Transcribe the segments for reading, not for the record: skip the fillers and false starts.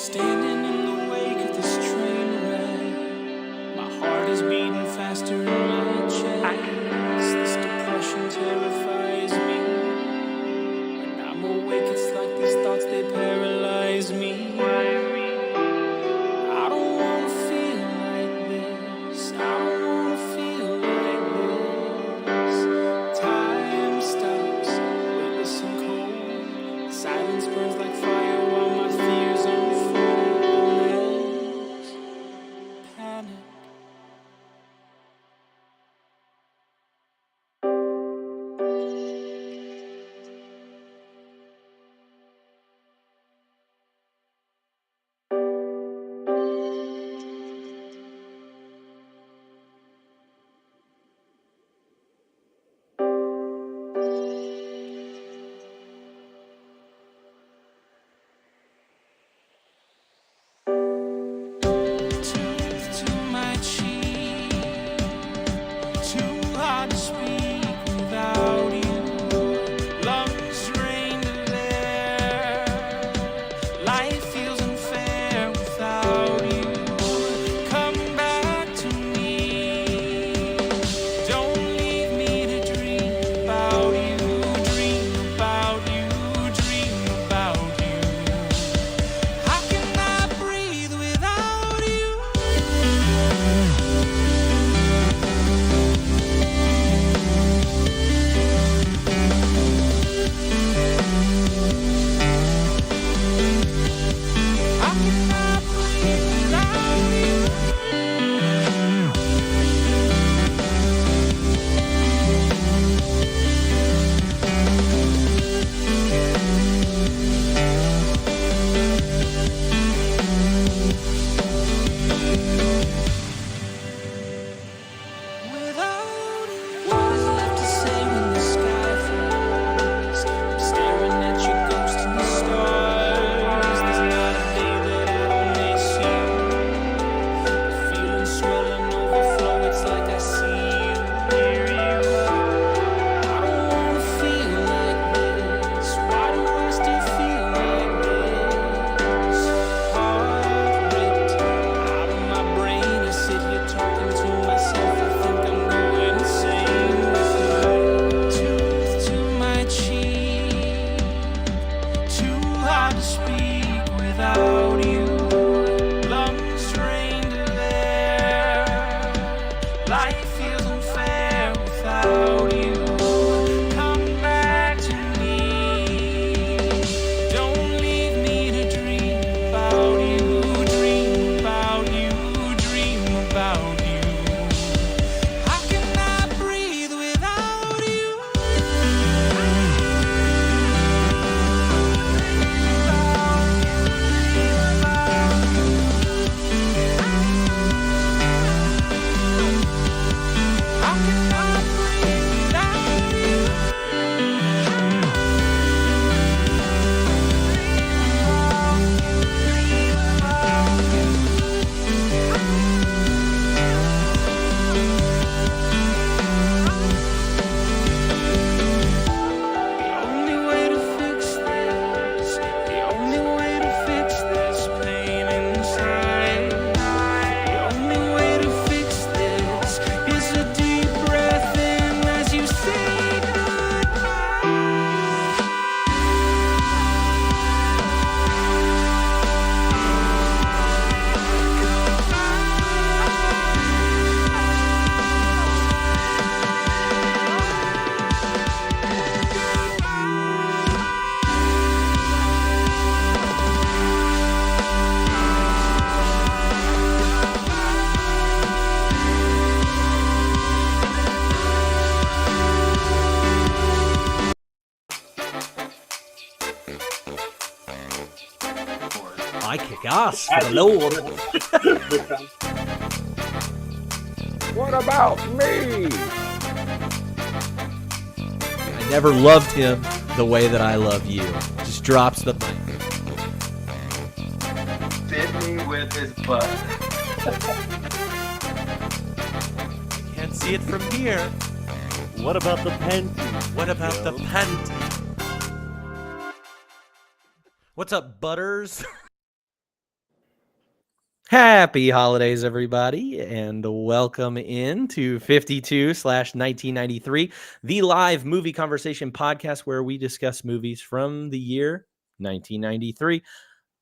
Standing in the wake of this train wreck, my heart is beating faster in my chest. This depression terrifies me. When I'm awake, it's like these thoughts, they paralyze me. I don't wanna feel like this. I don't wanna feel like this. Time stops, weightless and cold. Silence burns like fire while my fears unfold. There's panic. Tooth to my cheek, too hard to speak without you. Lungs drained of air, life feels unfair without you. Come back to me, don't leave me to dream about you, dream about you, dream about you. How can I breathe without you? How can I breathe without you? Without you. What is left to say when the sky falls? I'm staring at your ghost in the stars. There's not a day that I don't miss you. The feeling swelling overflow, it's like I see you, hear you. I don't wanna feel like this. Why do I still feel like this? Heart ripped out of my brain. I sit here talking to myself. I think I'm going insane. Tooth to my cheek, too hard to speak without you. Lungs drained of air, life feels unfair without you. Come back to me, don't leave me to dream about you, dream about you, dream about you. How can I breathe without you? How can I breathe without you? The only way to fix this, the only way to fix this pain inside, the only way to fix this is a deep breath in as you say goodbye. I kick ass for the Lord. What about me? I never loved him the way that I love you. Just drops the mic. Bit me with his butt. Can't see it from here. What about the panty? What about the panty? What's up, Butters? Happy holidays, everybody, and welcome in to 52/1993, the live movie conversation podcast where we discuss movies from the year 1993.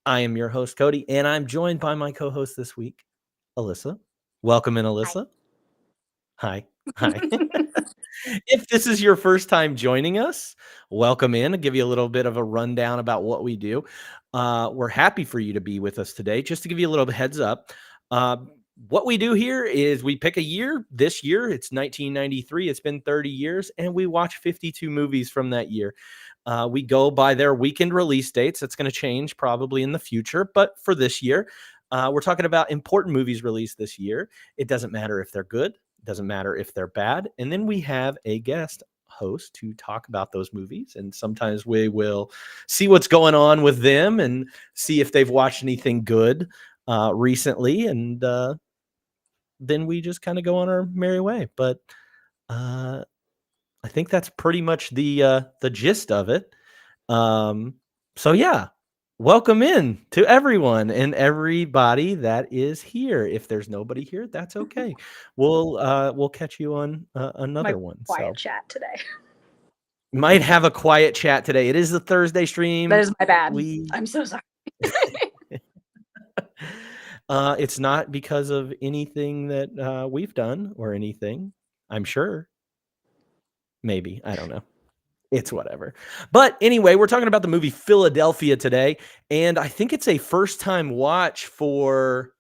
I am your host, Cody, and I'm joined by my co-host this week, Alyssa. Welcome in, Alyssa. Hi. Hi. If this is your first time joining us, welcome in. I'll give you a little bit of a rundown about what we do. We're happy for you to be with us today. Just to give you a little heads up, what we do here is we pick a year. This year, it's 1993. It's been 30 years, and we watch 52 movies from that year. We go by their weekend release dates. That's going to change probably in the future, but for this year, we're talking about important movies released this year. It doesn't matter if they're good. Doesn't matter if they're bad. And then we have a guest host to talk about those movies. And sometimes we will see what's going on with them and see if they've watched anything good recently. And then we just kind of go on our merry way. But I think that's pretty much the gist of it. So yeah. Welcome in to everyone and everybody that is here. If there's nobody here, that's okay. We'll catch you on another one. Quiet chat today. Might have a quiet chat today. It is the Thursday stream. That is my bad. I'm so sorry. It's not because of anything that we've done or anything. I'm sure. Maybe. I don't know. It's whatever. But anyway, we're talking about the movie Philadelphia today. And I think it's a first-time watch for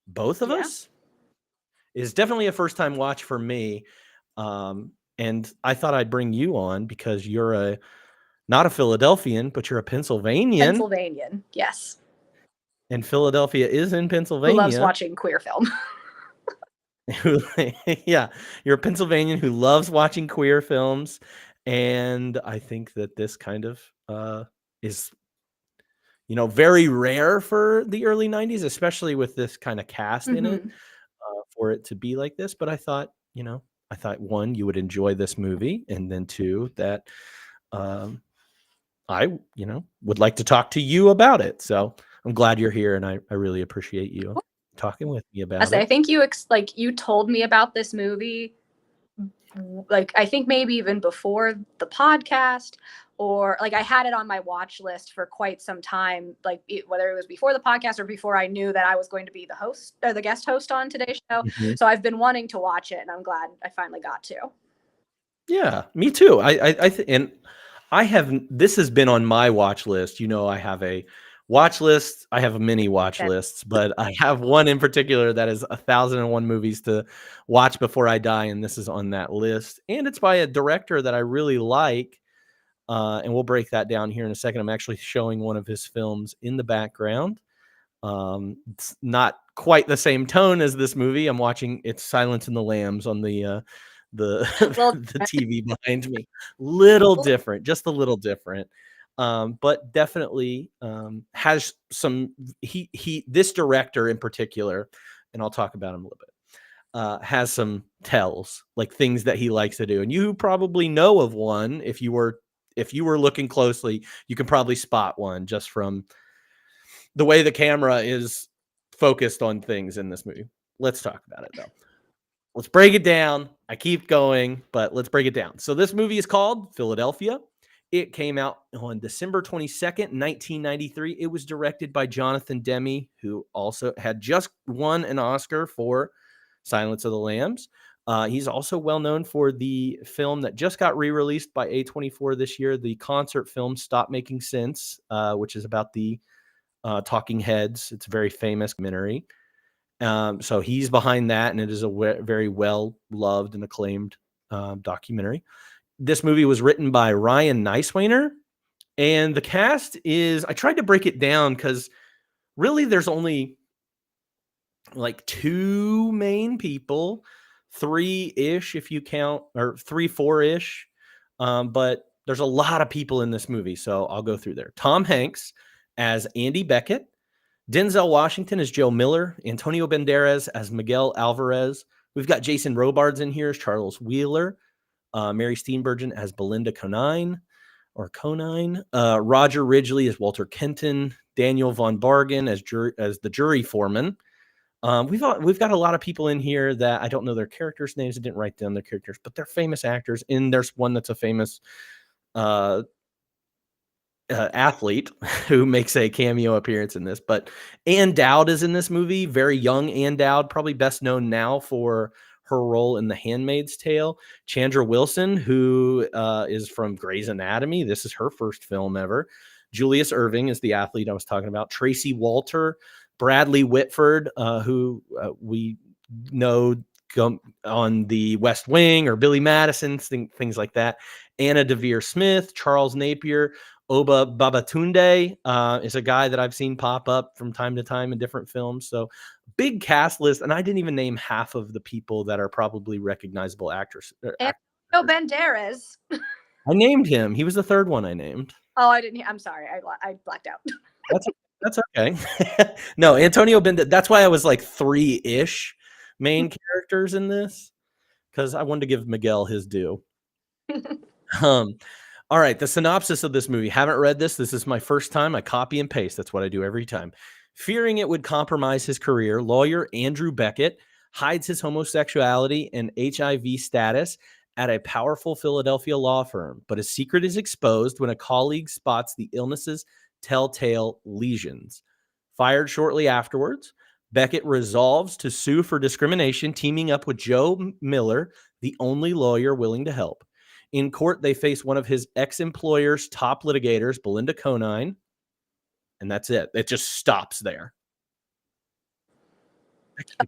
both of us. It's definitely a first-time watch for me. And I thought I'd bring you on because you're not a Philadelphian, but you're a Pennsylvanian. Pennsylvanian, yes. And Philadelphia is in Pennsylvania. Who loves watching queer film. Yeah, you're a Pennsylvanian who loves watching queer films. And I think that this kind of is, very rare for the early 90s, especially with this kind of cast in it, for it to be like this. But I thought, one, you would enjoy this movie. And then two, that I, would like to talk to you about it. So I'm glad you're here. And I really appreciate you talking with me about it. I think you told me about this movie. I think maybe even before the podcast, or I had it on my watch list for quite some time, whether it was before the podcast or before I knew that I was going to be the host or the guest host on today's show. Mm-hmm. So I've been wanting to watch it, and I'm glad I finally got to. Yeah, me too. This has been on my watch list. I have a watch list. I have many watch lists, but I have one in particular that is 1,001 movies to watch before I die, and this is on that list. And it's by a director that I really like, and we'll break that down here in a second. I'm actually showing one of his films in the background. It's not quite the same tone as this movie. I'm watching It's Silence in the Lambs on the TV behind me. Little different, just a little different. But definitely has some this director in particular, and I'll talk about him a little bit, has some tells, things that he likes to do. And you probably know of one. If you were looking closely, you can probably spot one just from the way the camera is focused on things in this movie. Let's talk about it though. Let's break it down. I keep going, but let's break it down. So this movie is called Philadelphia. It came out on December 22nd, 1993. It was directed by Jonathan Demme, who also had just won an Oscar for Silence of the Lambs. He's also well known for the film that just got re-released by A24 this year, the concert film Stop Making Sense, which is about the Talking Heads. It's a very famous documentary. So he's behind that, and it is a very well-loved and acclaimed documentary. This movie was written by Ryan Neiswainer, and the cast is, I tried to break it down because really there's only two main people, 3-ish if you count, or 3-4-ish. But there's a lot of people in this movie, so I'll go through there. Tom Hanks as Andy Beckett, Denzel Washington as Joe Miller, Antonio Banderas as Miguel Alvarez. We've got Jason Robards in here as Charles Wheeler. Mary Steenburgen as Belinda Conine. or Conine. Roger Ridgely as Walter Kenton. Daniel von Bargen as the jury foreman. We've got a lot of people in here that I don't know their characters' names. I didn't write down their characters, but they're famous actors. And there's one that's a famous athlete who makes a cameo appearance in this. But Ann Dowd is in this movie. Very young Ann Dowd, probably best known now for her role in The Handmaid's Tale. Chandra Wilson, who is from Grey's Anatomy. This is her first film ever. Julius Irving is the athlete I was talking about. Tracy Walter, Bradley Whitford, who we know on the West Wing, or Billy Madison, things like that. Anna Devere Smith, Charles Napier, Oba Babatunde is a guy that I've seen pop up from time to time in different films. So big cast list, and I didn't even name half of the people that are probably recognizable actors. Antonio Banderas. I named him. He was the third one I named. Oh, I didn't. I'm sorry. I blacked out. That's okay. No, Antonio Banderas. That's why I was like 3-ish main characters in this, because I wanted to give Miguel his due. All right, the synopsis of this movie. Haven't read this. This is my first time. I copy and paste. That's what I do every time. Fearing it would compromise his career, lawyer Andrew Beckett hides his homosexuality and HIV status at a powerful Philadelphia law firm, but his secret is exposed when a colleague spots the illness's telltale lesions. Fired shortly afterwards, Beckett resolves to sue for discrimination, teaming up with Joe Miller, the only lawyer willing to help. In court, they face one of his ex-employer's top litigators, Belinda Conine, and that's it. It just stops there.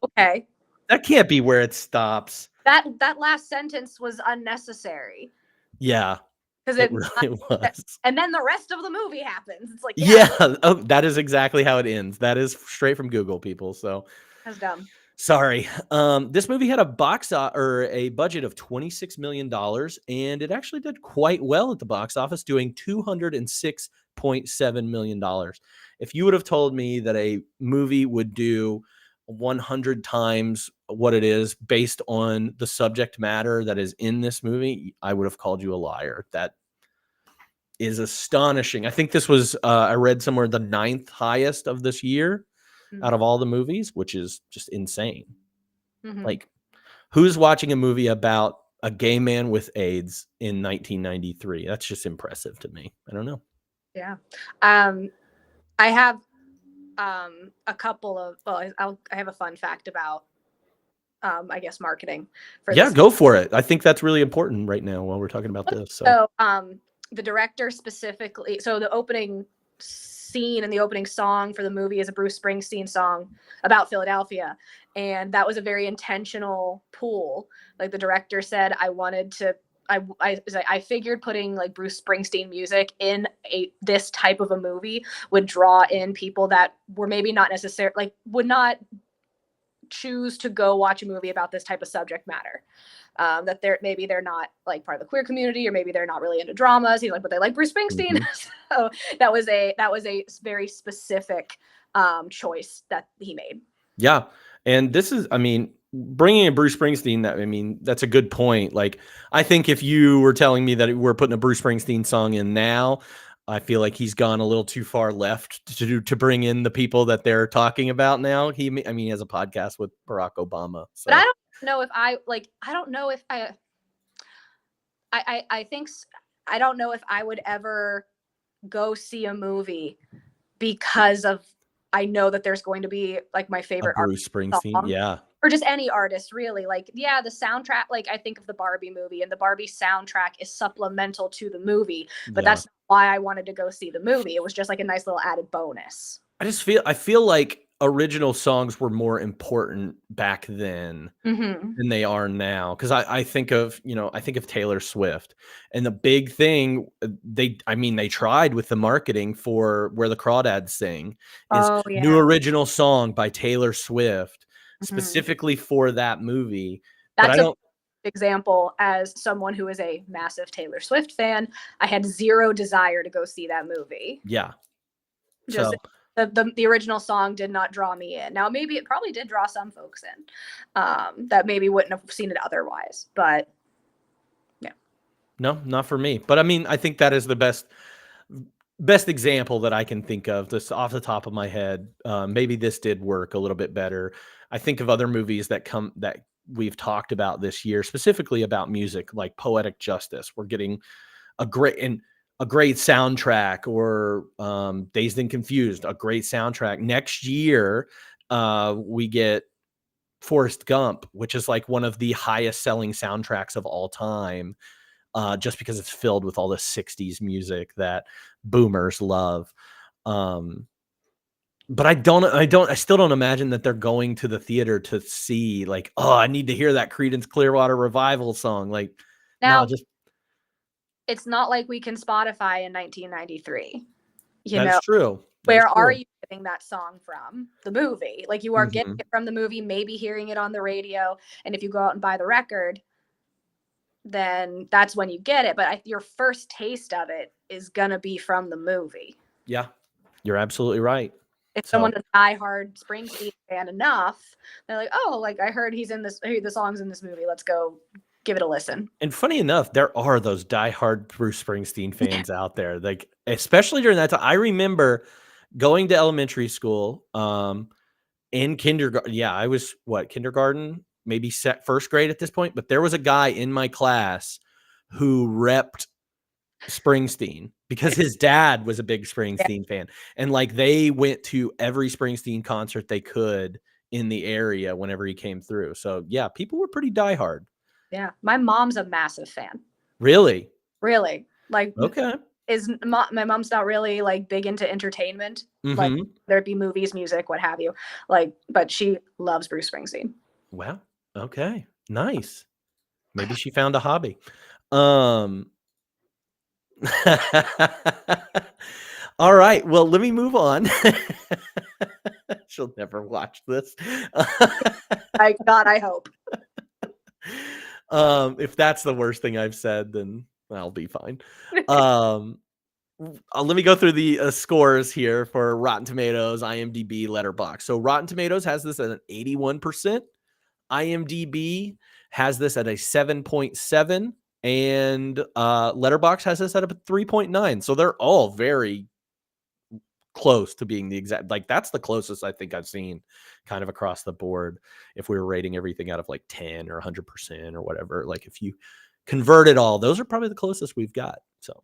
Okay. That can't be where it stops. That last sentence was unnecessary. Yeah, Because it really was. And then the rest of the movie happens. It's like, Yeah. Oh, that is exactly how it ends. That is straight from Google, people. So that's dumb. sorry. This movie had a budget of $26 million, and it actually did quite well at the box office, doing $206.7 million. If you would have told me that a movie would do 100 times what it is based on the subject matter that is in this movie, I would have called you a liar. That is astonishing. I think this was, I read somewhere, the 9th highest of this year out of all the movies, which is just insane. Mm-hmm. Like, who's watching a movie about a gay man with AIDS in 1993? That's just impressive to me. I don't know. Yeah. I have a couple of, I have a fun fact about, I guess, marketing. Yeah, go for it. I think that's really important right now while we're talking about this. So the director specifically, so the opening scene and the opening song for the movie is a Bruce Springsteen song about Philadelphia. And that was a very intentional pull. Like, the director said, I figured putting like Bruce Springsteen music in this type of a movie would draw in people that were maybe not necessarily, like, would not choose to go watch a movie about this type of subject matter. That they're not like part of the queer community, or maybe they're not really into dramas. He's like, but they like Bruce Springsteen. Mm-hmm. So that was a very specific choice that he made. Yeah, and this is, I mean, bringing in Bruce Springsteen, that's a good point. Like, I think if you were telling me that we're putting a Bruce Springsteen song in now, I feel like he's gone a little too far left to bring in the people that they're talking about now. He has a podcast with Barack Obama. So. But I don't know if I don't know if I would ever go see a movie because of, I know that there's going to be like my favorite Bruce Springsteen song, yeah, or just any artist really. Like, yeah, the soundtrack, like, I think of the Barbie movie, and the Barbie soundtrack is supplemental to the movie, but that's not why I wanted to go see the movie. It was just like a nice little added bonus. I feel like original songs were more important back then than they are now. Cause I think of Taylor Swift, and the big thing they tried with the marketing for Where the Crawdads Sing is new original song by Taylor Swift specifically for that movie. That's an example. As someone who is a massive Taylor Swift fan, I had zero desire to go see that movie. Yeah. Just the original song did not draw me in. Now, maybe it probably did draw some folks in that maybe wouldn't have seen it otherwise. But yeah. No, not for me. But I mean, I think that is the best example that I can think of, just off the top of my head. Maybe this did work a little bit better. I think of other movies that we've talked about this year, specifically about music, like Poetic Justice. We're getting a great soundtrack, or Dazed and Confused, a great soundtrack. Next year, we get Forrest Gump, which is like one of the highest selling soundtracks of all time, just because it's filled with all the 60s music that boomers love. But I still don't imagine that they're going to the theater to see, like, oh, I need to hear that Creedence Clearwater Revival song. Like, Now, no, just it's not like we can Spotify in 1993. You know, that's true. where are you getting that song from? The movie. Like, you are getting Mhm. it from the movie, maybe hearing it on the radio. And if you go out and buy the record, then that's when you get it. But your first taste of it is going to be from the movie. Yeah, you're absolutely right. If So- someone's a diehard Springsteen fan enough, they're like, oh, like, I heard the song's in this movie. Let's go give it a listen. And funny enough, there are those diehard Bruce Springsteen fans out there, like, especially during that time. I remember going to elementary school, in kindergarten. Yeah, I was kindergarten, maybe first grade at this point. But there was a guy in my class who repped Springsteen because his dad was a big Springsteen fan, and like, they went to every Springsteen concert they could in the area whenever he came through. So yeah, people were pretty diehard. Yeah. My mom's a massive fan. Really? Really. Like, Okay. my mom's not really like big into entertainment, like, Mhm. there'd be movies, music, what have you, like, but she loves Bruce Springsteen. Wow. Okay. Nice. Maybe she found a hobby. All right. Well, let me move on. She'll never watch this. I hope. If that's the worst thing I've said, then I'll be fine. Let me go through the scores here for Rotten Tomatoes, IMDb, Letterboxd. So Rotten Tomatoes has this at an 81%. IMDb has this at a 7.7, and Letterboxd has this at a 3.9. So they're all very close to being the exact, like, that's the closest I think I've seen kind of across the board. If we were rating everything out of like 10 or 100% or whatever, like, if you convert it all, those are probably the closest we've got. So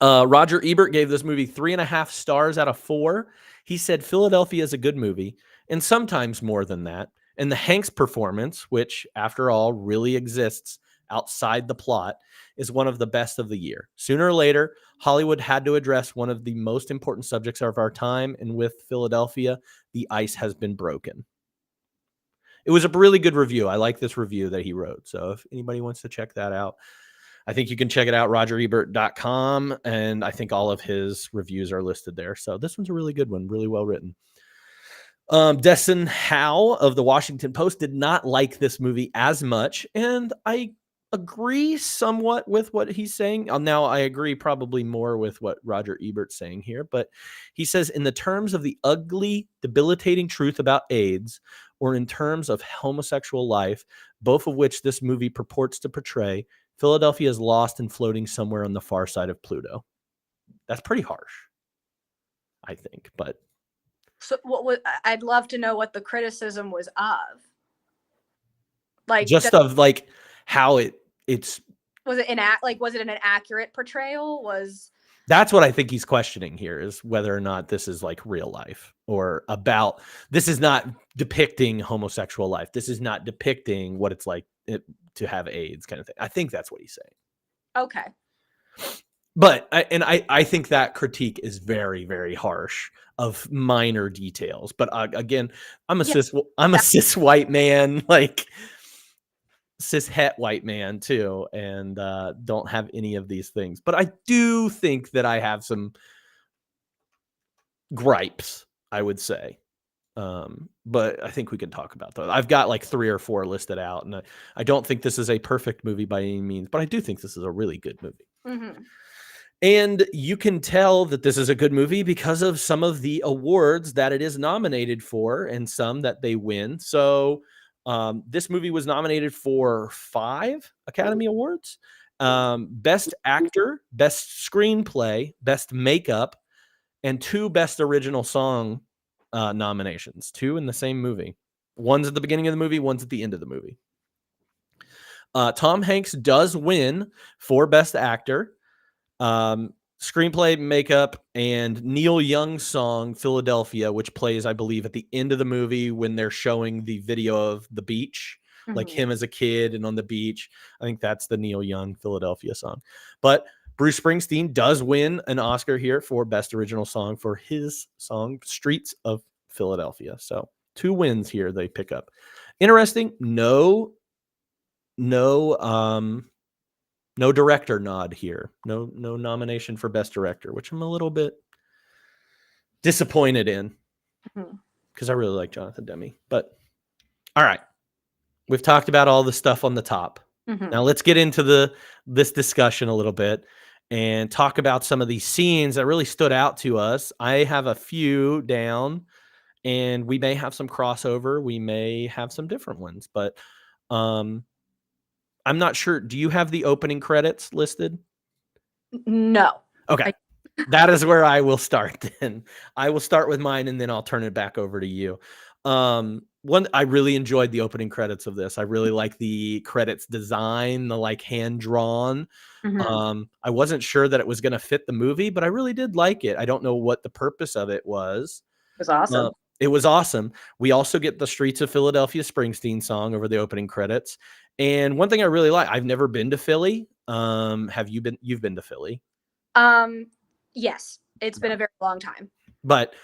Roger Ebert gave this movie 3.5 stars out of 4. He said Philadelphia is a good movie, and sometimes more than that. And the Hanks performance, which after all really exists outside the plot, is one of the best of the year. Sooner or later, Hollywood had to address one of the most important subjects of our time, and with Philadelphia, the ice has been broken. It was a really good review. I like this review that he wrote. So if anybody wants to check that out, I think you can check it out, rogerebert.com, and I think all of his reviews are listed there. So this one's a really good one, really well written. Destin Howe of the Washington Post did not like this movie as much, and I agree somewhat with what he's saying. Now, I agree probably more with what Roger Ebert's saying here, but he says, in the terms of the ugly, debilitating truth about AIDS, or in terms of homosexual life, both of which this movie purports to portray, Philadelphia is lost and floating somewhere on the far side of Pluto. That's pretty harsh, I think, but... So I'd love to know what the criticism was of. Like, just of like how it's was it was it an accurate portrayal? That's what I think he's questioning here, is whether or not this is like real life, or about, this is not depicting homosexual life. This is not depicting what it's like to have AIDS, kind of thing. I think that's what he's saying. Okay. But I think that critique is very, very harsh of minor details. But again, I'm a cis white man, like cis het white man too, and don't have any of these things. But I do think that I have some gripes, I would say. But I think we can talk about those. I've got like 3 or 4 listed out, and I don't think this is a perfect movie by any means, but I do think this is a really good movie. Mm-hmm. And you can tell that this is a good movie because of some of the awards that it is nominated for, and some that they win. So this movie was nominated for 5 Academy Awards, Best actor, best screenplay, best makeup, and 2 best original song nominations. 2 in the same movie. One's at the beginning of the movie, one's at the end of the movie. Tom Hanks does win for best actor, screenplay, makeup, and Neil Young's song "Philadelphia," which plays, I believe, at the end of the movie when they're showing the video of the beach, like him as a kid and on the beach. I think that's the Neil Young "Philadelphia" song. But Bruce Springsteen does win an Oscar here for best original song for his song "Streets of Philadelphia." So 2 wins here they pick up. Interesting. No director nod here. No nomination for best director, which I'm a little bit disappointed in because I really like Jonathan Demme. But all right, we've talked about all the stuff on the top. Now let's get into this discussion a little bit and talk about some of these scenes that really stood out to us. I have a few down, and we may have some crossover. We may have some different ones, but I'm not sure. Do you have the opening credits listed? No. Okay. That is where I will start then. I will start with mine and then I'll turn it back over to you. I really enjoyed the opening credits of this. I really like the credits design, the like hand drawn. I wasn't sure that it was going to fit the movie, but I really did like it. I don't know what the purpose of it was. It was awesome. It was awesome. We also get the Streets of Philadelphia Springsteen song over the opening credits. And one thing I really like, I've never been to Philly. Have you been? You've been to Philly? Yes, it's been a very long time. But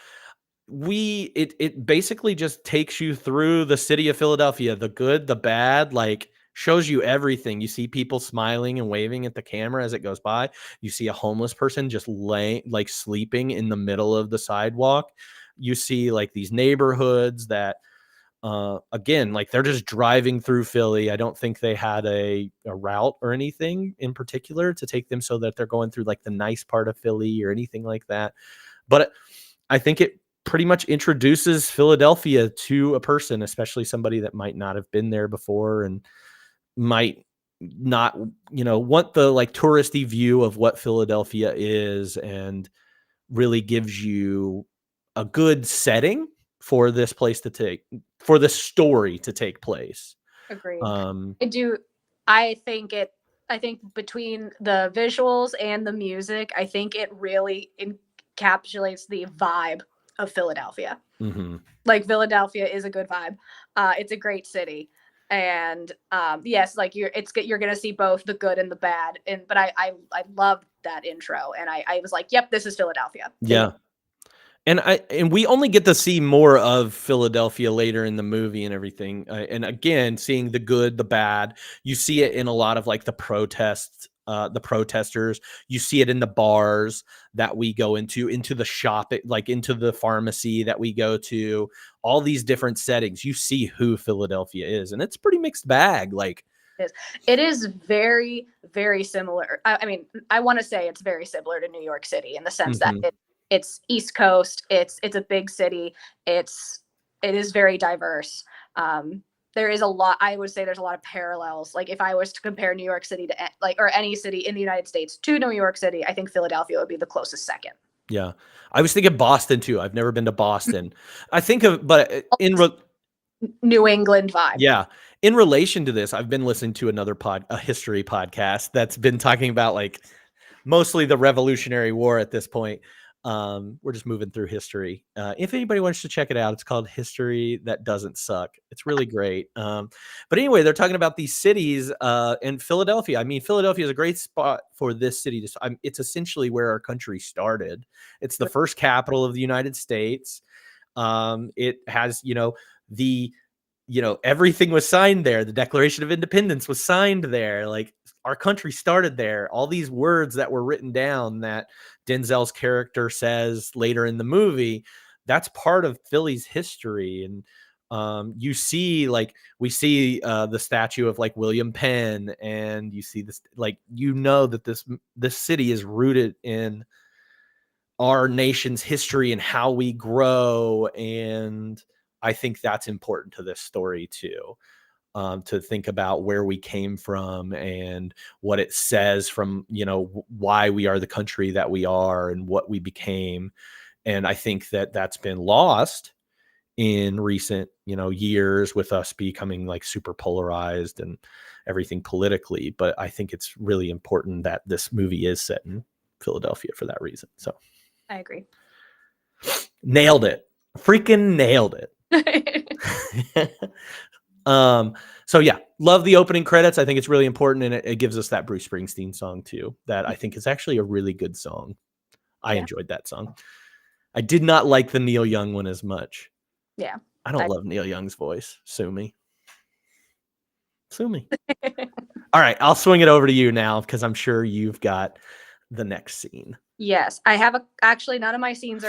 it basically just takes you through the city of Philadelphia, the good, the bad, like shows you everything. You see people smiling and waving at the camera as it goes by. You see a homeless person just sleeping in the middle of the sidewalk. You see like these neighborhoods that again, like they're just driving through Philly. I don't think they had a route or anything in particular to take them so that they're going through like the nice part of Philly or anything like that. But I think it pretty much introduces Philadelphia to a person, especially somebody that might not have been there before and might not, want the like touristy view of what Philadelphia is, and really gives you a good setting for this place for the story to take place. Agreed. I think between the visuals and the music, I think it really encapsulates the vibe of Philadelphia. Like Philadelphia is a good vibe. It's a great city. And yes, like you're going to see both the good and the bad. But I loved that intro. And I was like, yep, this is Philadelphia. Yeah. And we only get to see more of Philadelphia later in the movie and everything. And again, seeing the good, the bad, you see it in a lot of like the protesters. You see it in the bars that we go into the shop, like into the pharmacy that we go to, all these different settings. You see who Philadelphia is, and it's a pretty mixed bag. Like it is very, very similar. I mean, I want to say it's very similar to New York City in the sense that it's East Coast. It's a big city. It is very diverse. There is a lot. I would say there's a lot of parallels. Like if I was to compare New York City to or any city in the United States to New York City, I think Philadelphia would be the closest second. Yeah, I was thinking Boston too. I've never been to Boston. New England vibe. Yeah. In relation to this, I've been listening to a history podcast that's been talking about like mostly the Revolutionary War at this point. We're just moving through history. If anybody wants to check it out, it's called History That Doesn't Suck. It's really great. But anyway, they're talking about these cities in Philadelphia. I mean, Philadelphia is a great spot for this city. It's essentially where our country started. It's the first capital of the United States. It has, everything was signed there. The Declaration of Independence was signed there. Like our country started there. All these words that were written down that Denzel's character says later in the movie, that's part of Philly's history. And we see the statue of like William Penn, and you see this, like, that this city is rooted in our nation's history and how we grow. And I think that's important to this story too. to think about where we came from and what it says from, why we are the country that we are and what we became. And I think that that's been lost in recent, years with us becoming like super polarized and everything politically. But I think it's really important that this movie is set in Philadelphia for that reason. So I agree. nailed it. Freaking nailed it. So yeah, love the opening credits. I think it's really important, and it gives us that Bruce Springsteen song too, that I think is actually a really good song. I enjoyed that song. I did not like the Neil Young one as much. Yeah. I don't love Neil Young's voice. Sue me. All right, I'll swing it over to you now because I'm sure you've got the next scene. Yes, I have actually none of my scenes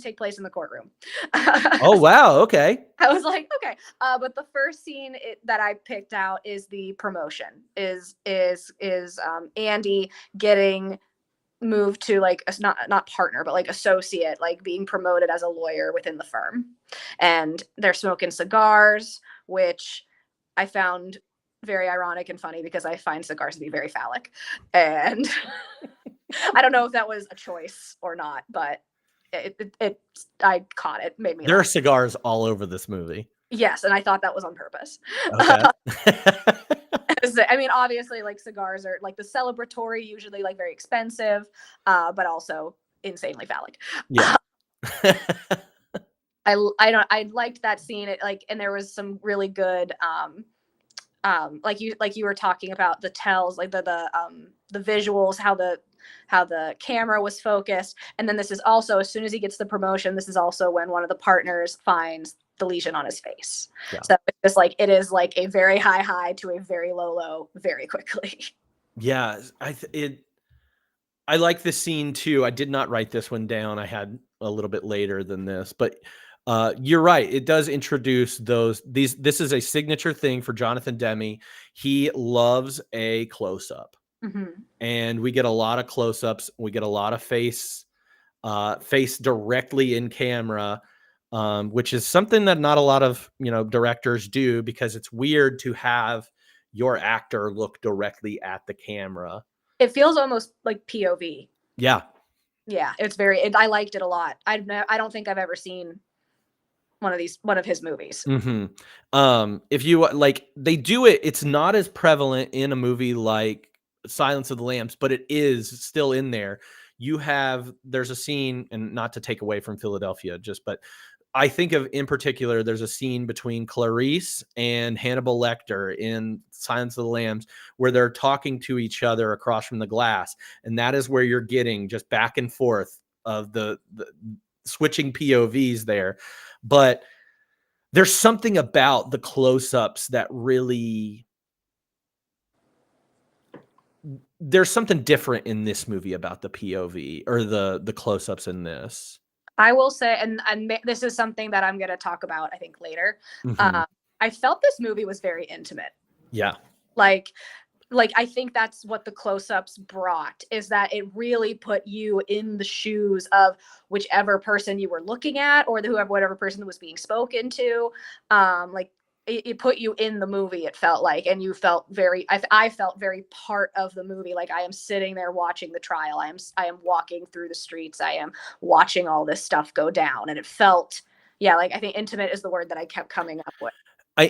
take place in the courtroom. Oh wow, okay. I was like, okay, but the first scene that I picked out is the promotion. Is Andy getting moved to like not partner, but like associate, like being promoted as a lawyer within the firm, and they're smoking cigars, which I found very ironic and funny because I find cigars to be very phallic, and I don't know if that was a choice or not, but I caught it. Made me There laugh. are cigars all over this movie. Yes, and I thought that was on purpose. Okay. I mean, obviously, like cigars are like the celebratory, usually like very expensive, but also insanely phallic. Yeah. I liked that scene. It like, and there was some really good like you were talking about the tells, like the visuals, how the camera was focused. And then this is also, as soon as he gets the promotion, this is also when one of the partners finds the lesion on his face. Yeah. So it's just like, it is like a very high to a very low very quickly. Yeah, I like this scene too. I did not write this one down. I had a little bit later than this, but you're right. It does introduce this is a signature thing for Jonathan Demme. He loves a close-up. Mm-hmm. And we get a lot of close-ups. We get a lot of face directly in camera, which is something that not a lot of directors do, because it's weird to have your actor look directly at the camera. It feels almost like POV. Yeah, it's I liked it a lot. I don't think I've ever seen one of his movies. Mm-hmm. If you like, they do it. It's not as prevalent in a movie like Silence of the Lambs, but it is still in there. There's a scene, and not to take away from Philadelphia, but I think of, in particular, there's a scene between Clarice and Hannibal Lecter in Silence of the Lambs where they're talking to each other across from the glass. And that is where you're getting just back and forth of the switching POVs there. But there's something about the close-ups that really, there's something different in this movie about the POV or the close-ups in this. I will say, and this is something that I'm going to talk about, I think, later. Mm-hmm. I felt this movie was very intimate. Yeah. Like I think that's what the close-ups brought, is that it really put you in the shoes of whichever person you were looking at, or whatever person was being spoken to. Like it put you in the movie, it felt like, and you felt I felt very part of the movie. Like I am sitting there watching the trial. I am walking through the streets. I am watching all this stuff go down. And it felt, like, I think intimate is the word that I kept coming up with.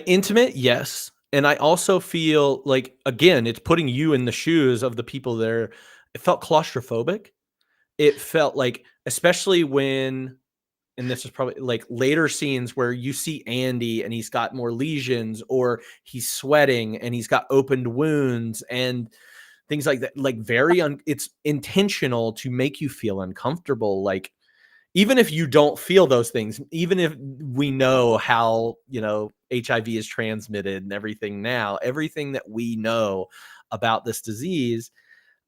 Intimate, yes. And I also feel like, again, it's putting you in the shoes of the people there. It felt claustrophobic. It felt like, especially when, and this is probably like later scenes where you see Andy and he's got more lesions, or he's sweating and he's got opened wounds and things like that. Like it's intentional to make you feel uncomfortable. Like, even if you don't feel those things, even if we know how, HIV is transmitted and everything now, everything that we know about this disease,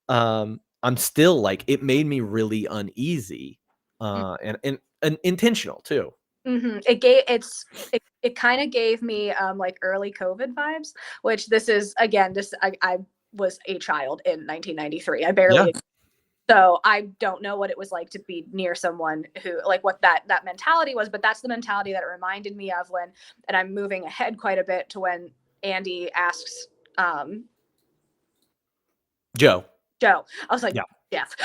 I'm still like, it made me really uneasy, and intentional too. Mm-hmm. It kind of gave me like early COVID vibes, which this is, again, I was a child in 1993. I barely So I don't know what it was like to be near someone who, like, what that mentality was, but that's the mentality that it reminded me of when, and I'm moving ahead quite a bit to when Andy asks Joe. Joe. I was like, Yeah. Jeff,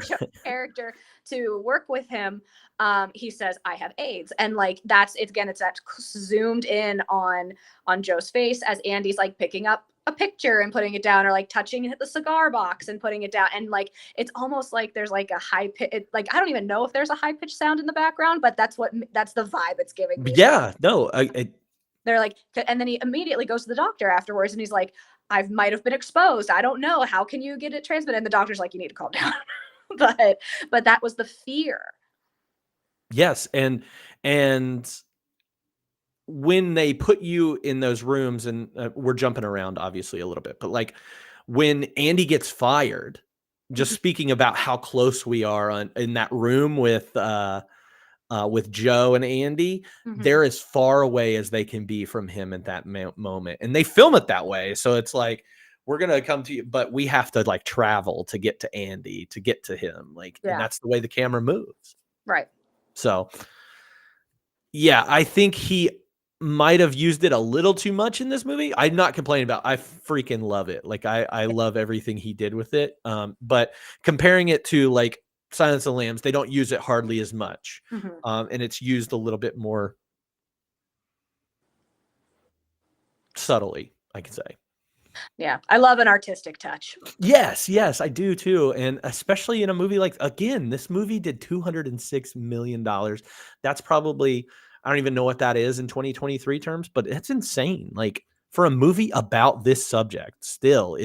Joe's character to work with him. He says, I have AIDS. And like, it's that zoomed in on Joe's face as Andy's like picking up a picture and putting it down, or like touching the cigar box and putting it down. And like, it's almost like there's like a high pitch, like, I don't even know if there's a high pitched sound in the background, but that's the vibe it's giving me. Yeah, no, They're like, and then he immediately goes to the doctor afterwards and he's like, I might have been exposed. I don't know. How can you get it transmitted? And the doctor's like, you need to calm down. but that was the fear. yes. And when they put you in those rooms, and we're jumping around obviously a little bit, but like when Andy gets fired, just speaking about how close we are in that room with Joe and Andy, they're as far away as they can be from him at that moment. And they film it that way. So it's like, we're going to come to you, but we have to like travel to get to Andy, to get to him. Like, and that's the way the camera moves. Right. So yeah, I think he might have used it a little too much in this movie. I'm not complaining about it. I freaking love it. Like I love everything he did with it. But comparing it to like Silence of the Lambs, they don't use it hardly as much. And it's used a little bit more subtly, I could say. Yeah, I love an artistic touch. Yes, I do too. And especially in a movie like, again, this movie did $206 million. That's probably, I don't even know what that is in 2023 terms, but it's insane. Like for a movie about this subject, still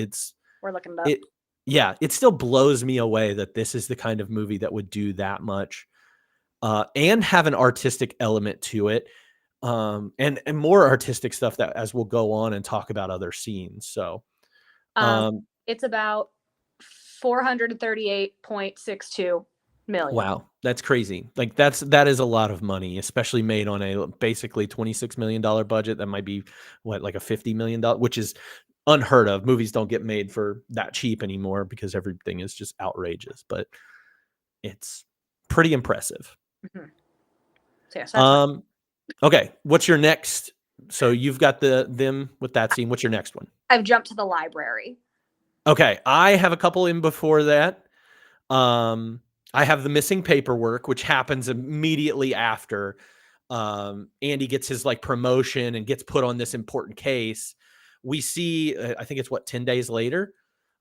we're looking it up. Yeah, it still blows me away that this is the kind of movie that would do that much and have an artistic element to it. And more artistic stuff that as we'll go on and talk about other scenes. So it's about 438.62 million. Wow, that's crazy. Like that is a lot of money, especially made on a basically $26 million budget. That might be like a $50 million, which is unheard of. Movies don't get made for that cheap anymore because everything is just outrageous, but it's pretty impressive. So yeah, okay, what's your next? So you've got them with that scene. What's your next one? I've jumped to the library. Okay, I have a couple in before that. I have the missing paperwork, which happens immediately after Andy gets his like promotion and gets put on this important case. We see, I think it's 10 days later.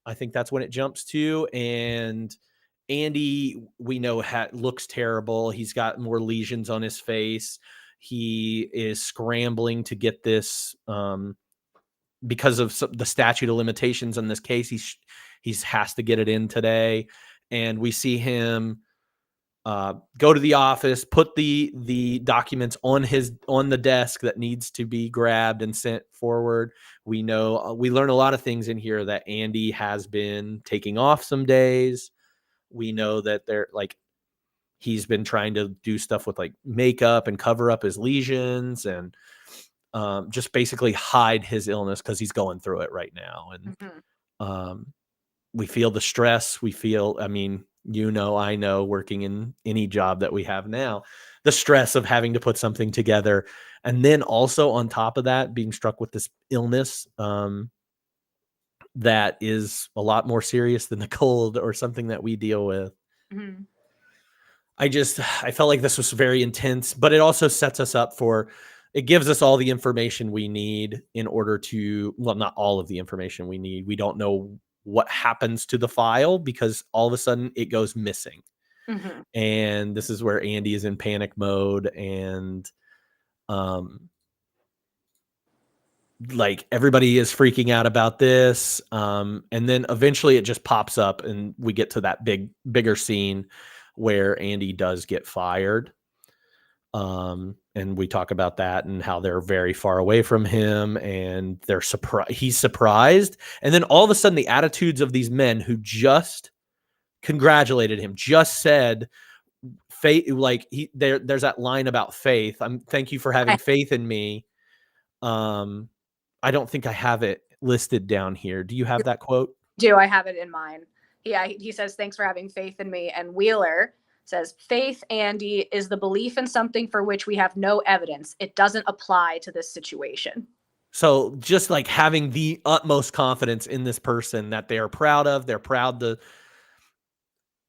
I think that's when it jumps to, and Andy, we know looks terrible. He's got more lesions on his face. He is scrambling to get this because of the statute of limitations in this case. He has to get it in today. And we see him go to the office, put the documents on the desk that needs to be grabbed and sent forward. We know we learn a lot of things in here that Andy has been taking off some days. We know that he's been trying to do stuff with like makeup and cover up his lesions and just basically hide his illness because he's going through it right now. And we feel the stress. We feel, I mean, I know working in any job that we have now, the stress of having to put something together. And then also on top of that, being struck with this illness that is a lot more serious than the cold or something that we deal with. I felt like this was very intense, but it also sets us up it gives us all the information we need in order to, well, not all of the information we need. We don't know what happens to the file because all of a sudden it goes missing. And this is where Andy is in panic mode and like everybody is freaking out about this. And then eventually it just pops up and we get to that bigger scene where Andy does get fired. And we talk about that and how they're very far away from him and he's surprised. And then all of a sudden the attitudes of these men who just congratulated him, just said faith, like there's that line about faith. Thank you for having faith in me. I don't think I have it listed down here. Do you have that quote? Do I have it in mine? yeah, he says, thanks for having faith in me. And Wheeler says, faith, Andy, is the belief in something for which we have no evidence. It doesn't apply to this situation. So just like having the utmost confidence in this person that they are proud of, they're proud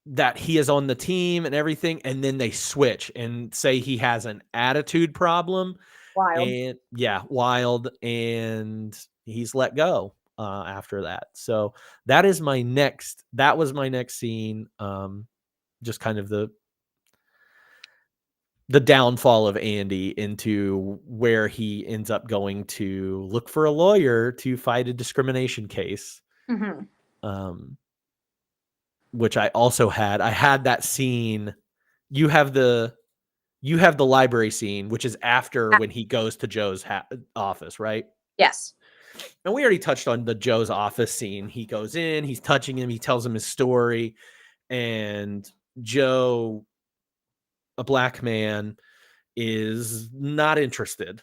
that he is on the team and everything, and then they switch and say he has an attitude problem. Wild. And yeah, wild, and he's let go after that. So that was my next scene. Just kind of the downfall of Andy into where he ends up going to look for a lawyer to fight a discrimination case. Which I also had. I had that scene. You have the library scene, which is after when he goes to Joe's office, right? Yes. And we already touched on the Joe's office scene. He goes in, he's touching him, he tells him his story, and Joe, a black man, is not interested.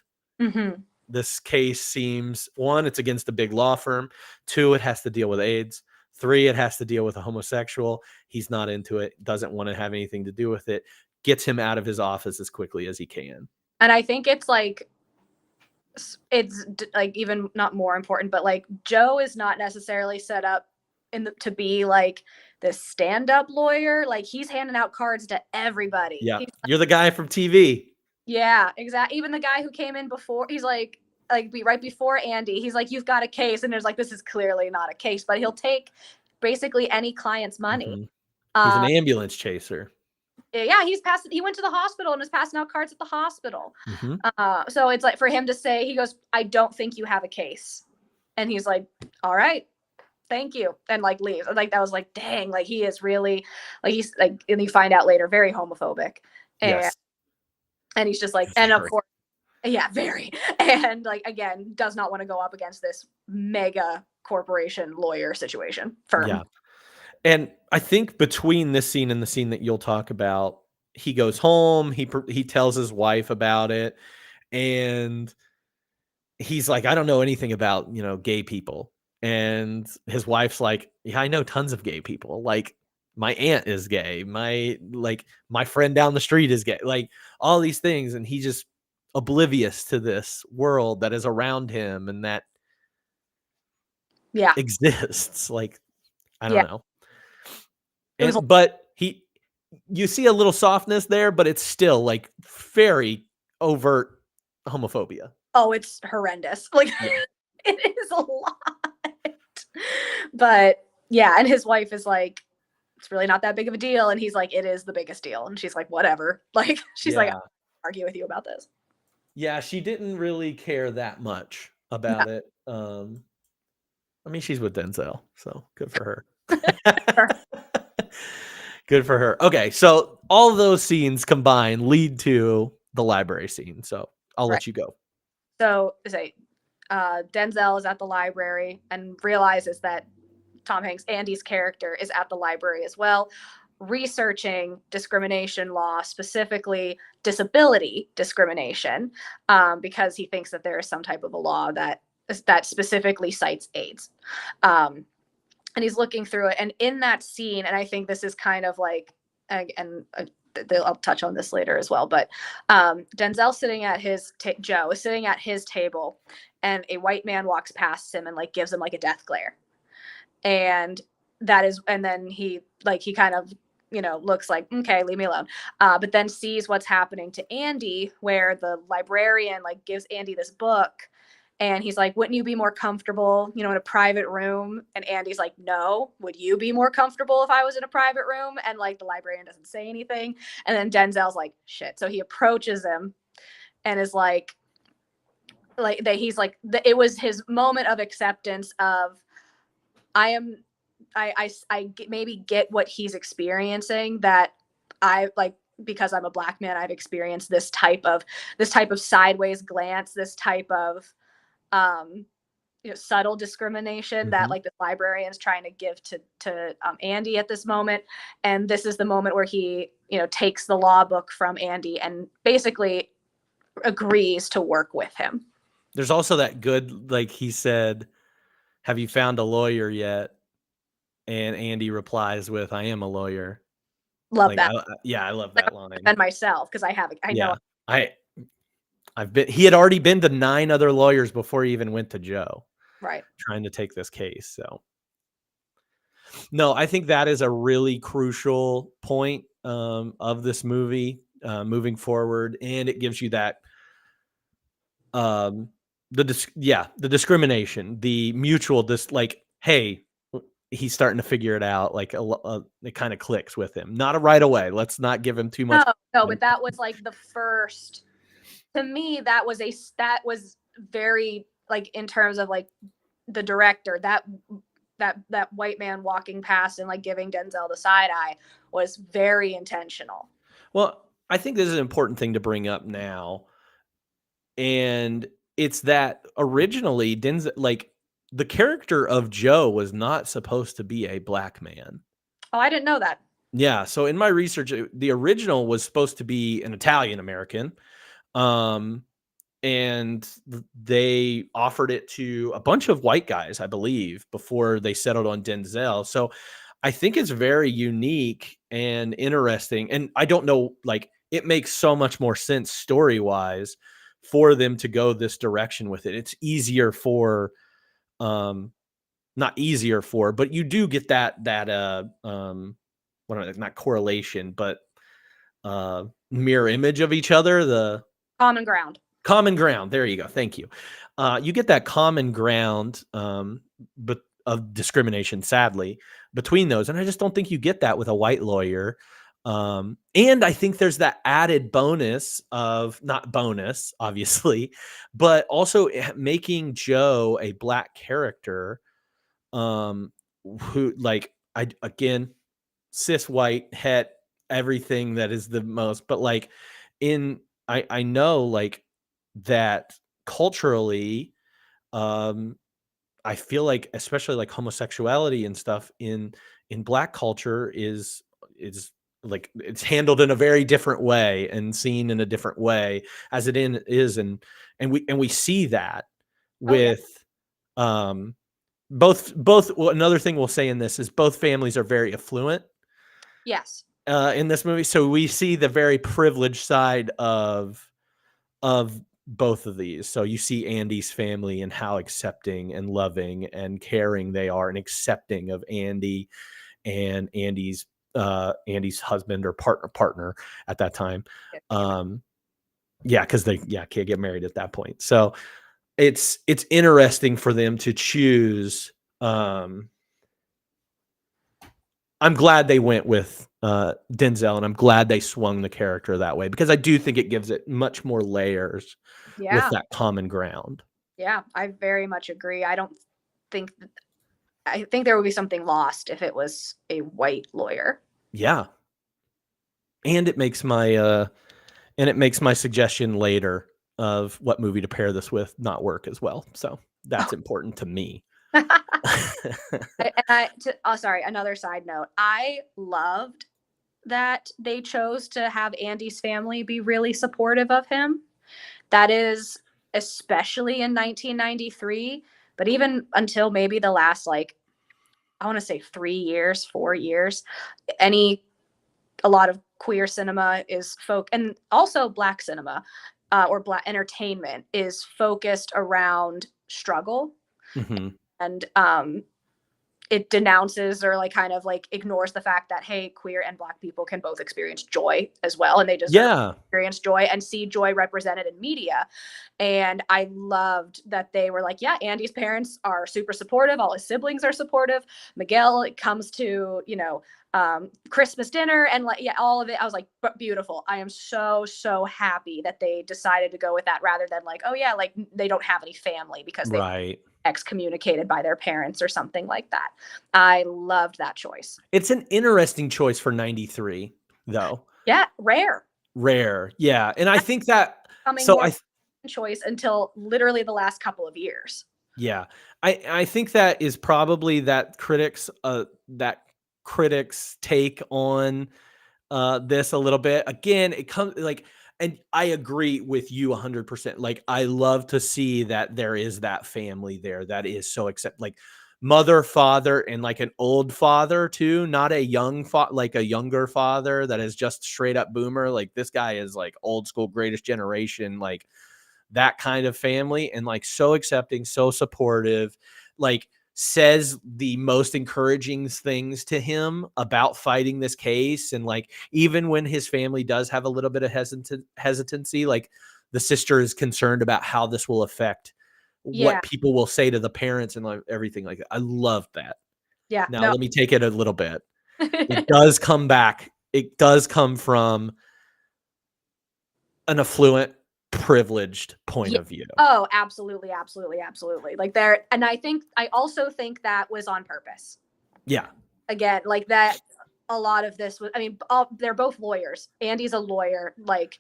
This case seems, 1, it's against a big law firm. 2, it has to deal with AIDS. 3, it has to deal with a homosexual. He's not into it, doesn't want to have anything to do with it, gets him out of his office as quickly as he can. And I think it's like even not more important, but like Joe is not necessarily set up to be like this stand-up lawyer. Like he's handing out cards to everybody. Yeah, you're the guy from TV. Yeah, exactly. Even the guy who came in before, he's like right before Andy, he's like, you've got a case. And there's like, this is clearly not a case, but he'll take basically any client's money. He's an ambulance chaser. Yeah, he went to the hospital and was passing out cards at the hospital. So it's like for him to say, he goes, I don't think you have a case. And he's like, all right, thank you. And like leaves. Like that was like, dang, like he is really like, he's like, and you find out later, very homophobic. And he's just like, and of course, yeah, very. And like, again, does not want to go up against this mega corporation lawyer firm. Yeah. And I think between this scene and the scene that you'll talk about, he goes home, he tells his wife about it, and he's like, I don't know anything about, gay people. And his wife's like, yeah, I know tons of gay people. Like my aunt is gay. My friend down the street is gay. Like all these things. And he just oblivious to this world that is around him and that exists. Like, I don't know. But you see a little softness there, but it's still like very overt homophobia. Oh, it's horrendous. Like it is a lot. But yeah, and his wife is like, it's really not that big of a deal. And he's like, it is the biggest deal. And she's like, whatever. Like, she's like, I'll argue with you about this. Yeah, she didn't really care that much about it. I mean, she's with Denzel, so good for her. Good for her. Okay, so all those scenes combined lead to the library scene. So I'll let you go. So Denzel is at the library and realizes that Tom Hanks, Andy's character, is at the library as well, researching discrimination law, specifically disability discrimination, because he thinks that there is some type of a law that specifically cites AIDS. And he's looking through it. And in that scene, and I think this is kind of like, I'll touch on this later as well, but Denzel sitting at Joe is sitting at his table, and a white man walks past him and like gives him like a death glare. And then he kind of, looks like, okay, leave me alone. But then sees what's happening to Andy, where the librarian like gives Andy this book. And he's like, wouldn't you be more comfortable, in a private room? And Andy's like, no, would you be more comfortable if I was in a private room? And like the librarian doesn't say anything. And then Denzel's like, shit. So he approaches him and is like it was his moment of acceptance of, I maybe get what he's experiencing, that I like, because I'm a black man, I've experienced this type of sideways glance, this type of subtle discrimination that like the librarian's trying to give to Andy at this moment. And this is the moment where he, takes the law book from Andy and basically agrees to work with him. There's also that good, like he said, have you found a lawyer yet? and Andy replies with, "I am a lawyer." Love Like, that. yeah, I love Like, that line. and myself, because I know. Yeah, he had already been to 9 other lawyers before he even went to Joe Right. trying to take this case. So no, I think that is a really crucial point of this movie moving forward, and it gives you that um the discrimination, the mutual like, hey, he's starting to figure it out, like it kind of clicks with him. Not a right away. Let's not give him too much. No, but that was like the first. To me, that was very, like, in terms of like the director, that white man walking past and like giving Denzel the side eye was very intentional. Well, I think this is an important thing to bring up now. And it's that originally Denzel, like, the character of Joe was not supposed to be a black man. Oh, I didn't know that. Yeah. So in my research, the original was supposed to be an Italian American. And they offered it to a bunch of white guys, I believe, before they settled on Denzel. So I think it's very unique and interesting. And I don't know, like, it makes so much more sense story-wise for them to go this direction with it. It's easier for, not easier for, but you do get that not correlation, but mirror image of each other, the Common ground. common ground. There you go. Thank you. You get that common ground, but of discrimination, sadly, between those. And I just don't think you get that with a white lawyer. And I think there's that added bonus of, not bonus, obviously, but also making Joe a black character, who, like, again, cis white het, everything that is the most, but like I know, like, that culturally, I feel like, especially like homosexuality and stuff in black culture is like, it's handled in a very different way and seen in a different way as is. And we see that with, both, well, another thing we'll say in this is both families are very affluent. Yes. In this movie. So we see the very privileged side of both of these. So you see Andy's family and how accepting and loving and caring they are, and accepting of Andy and Andy's husband or partner at that time. Because they can't get married at that point. So it's interesting for them to choose. I'm glad they went with Denzel, and I'm glad they swung the character that way, because I do think it gives it much more layers with that common ground. Yeah, I very much agree. I think there would be something lost if it was a white lawyer. Yeah. And it makes my suggestion later of what movie to pair this with not work as well. So that's important to me. Sorry, another side note. I loved that they chose to have Andy's family be really supportive of him. That is, especially in 1993, but even until maybe the last, like, I want to say 4 years, a lot of queer cinema is and also black cinema, or black entertainment is focused around struggle. Mm-hmm. And it denounces or like kind of like ignores the fact that, hey, queer and black people can both experience joy as well, and they just experience joy and see joy represented in media. And I loved that they were like, yeah, Andy's parents are super supportive, all his siblings are supportive. Miguel comes to, Christmas dinner, and like, yeah, all of it. I was like, beautiful. I am so happy that they decided to go with that rather than like, oh yeah, like they don't have any family because they excommunicated by their parents or something like that. I loved that choice. It's an interesting choice for 93 though. Yeah. Rare. Yeah. And I think that, choice until literally the last couple of years. Yeah. I think that is probably that critics take on this a little bit. Again, it comes like, and I agree with you 100%. Like, I love to see that there is that family there that is so like, mother, father, and like an old father too, not a young like a younger father that is just straight up boomer. Like this guy is like old school, greatest generation, like that kind of family, and like so accepting, so supportive, like says the most encouraging things to him about fighting this case. And like, even when his family does have a little bit of hesitancy, like the sister is concerned about how this will affect Yeah. what people will say to the parents and like everything like that. I love that. Yeah. Now, No. let me take it a little bit. It does come back. It does come from an affluent, privileged point of view. Oh, absolutely, absolutely, absolutely. Like there, and I also think that was on purpose. Yeah. Again, like that, a lot of this was, I mean, they're both lawyers. Andy's a lawyer, like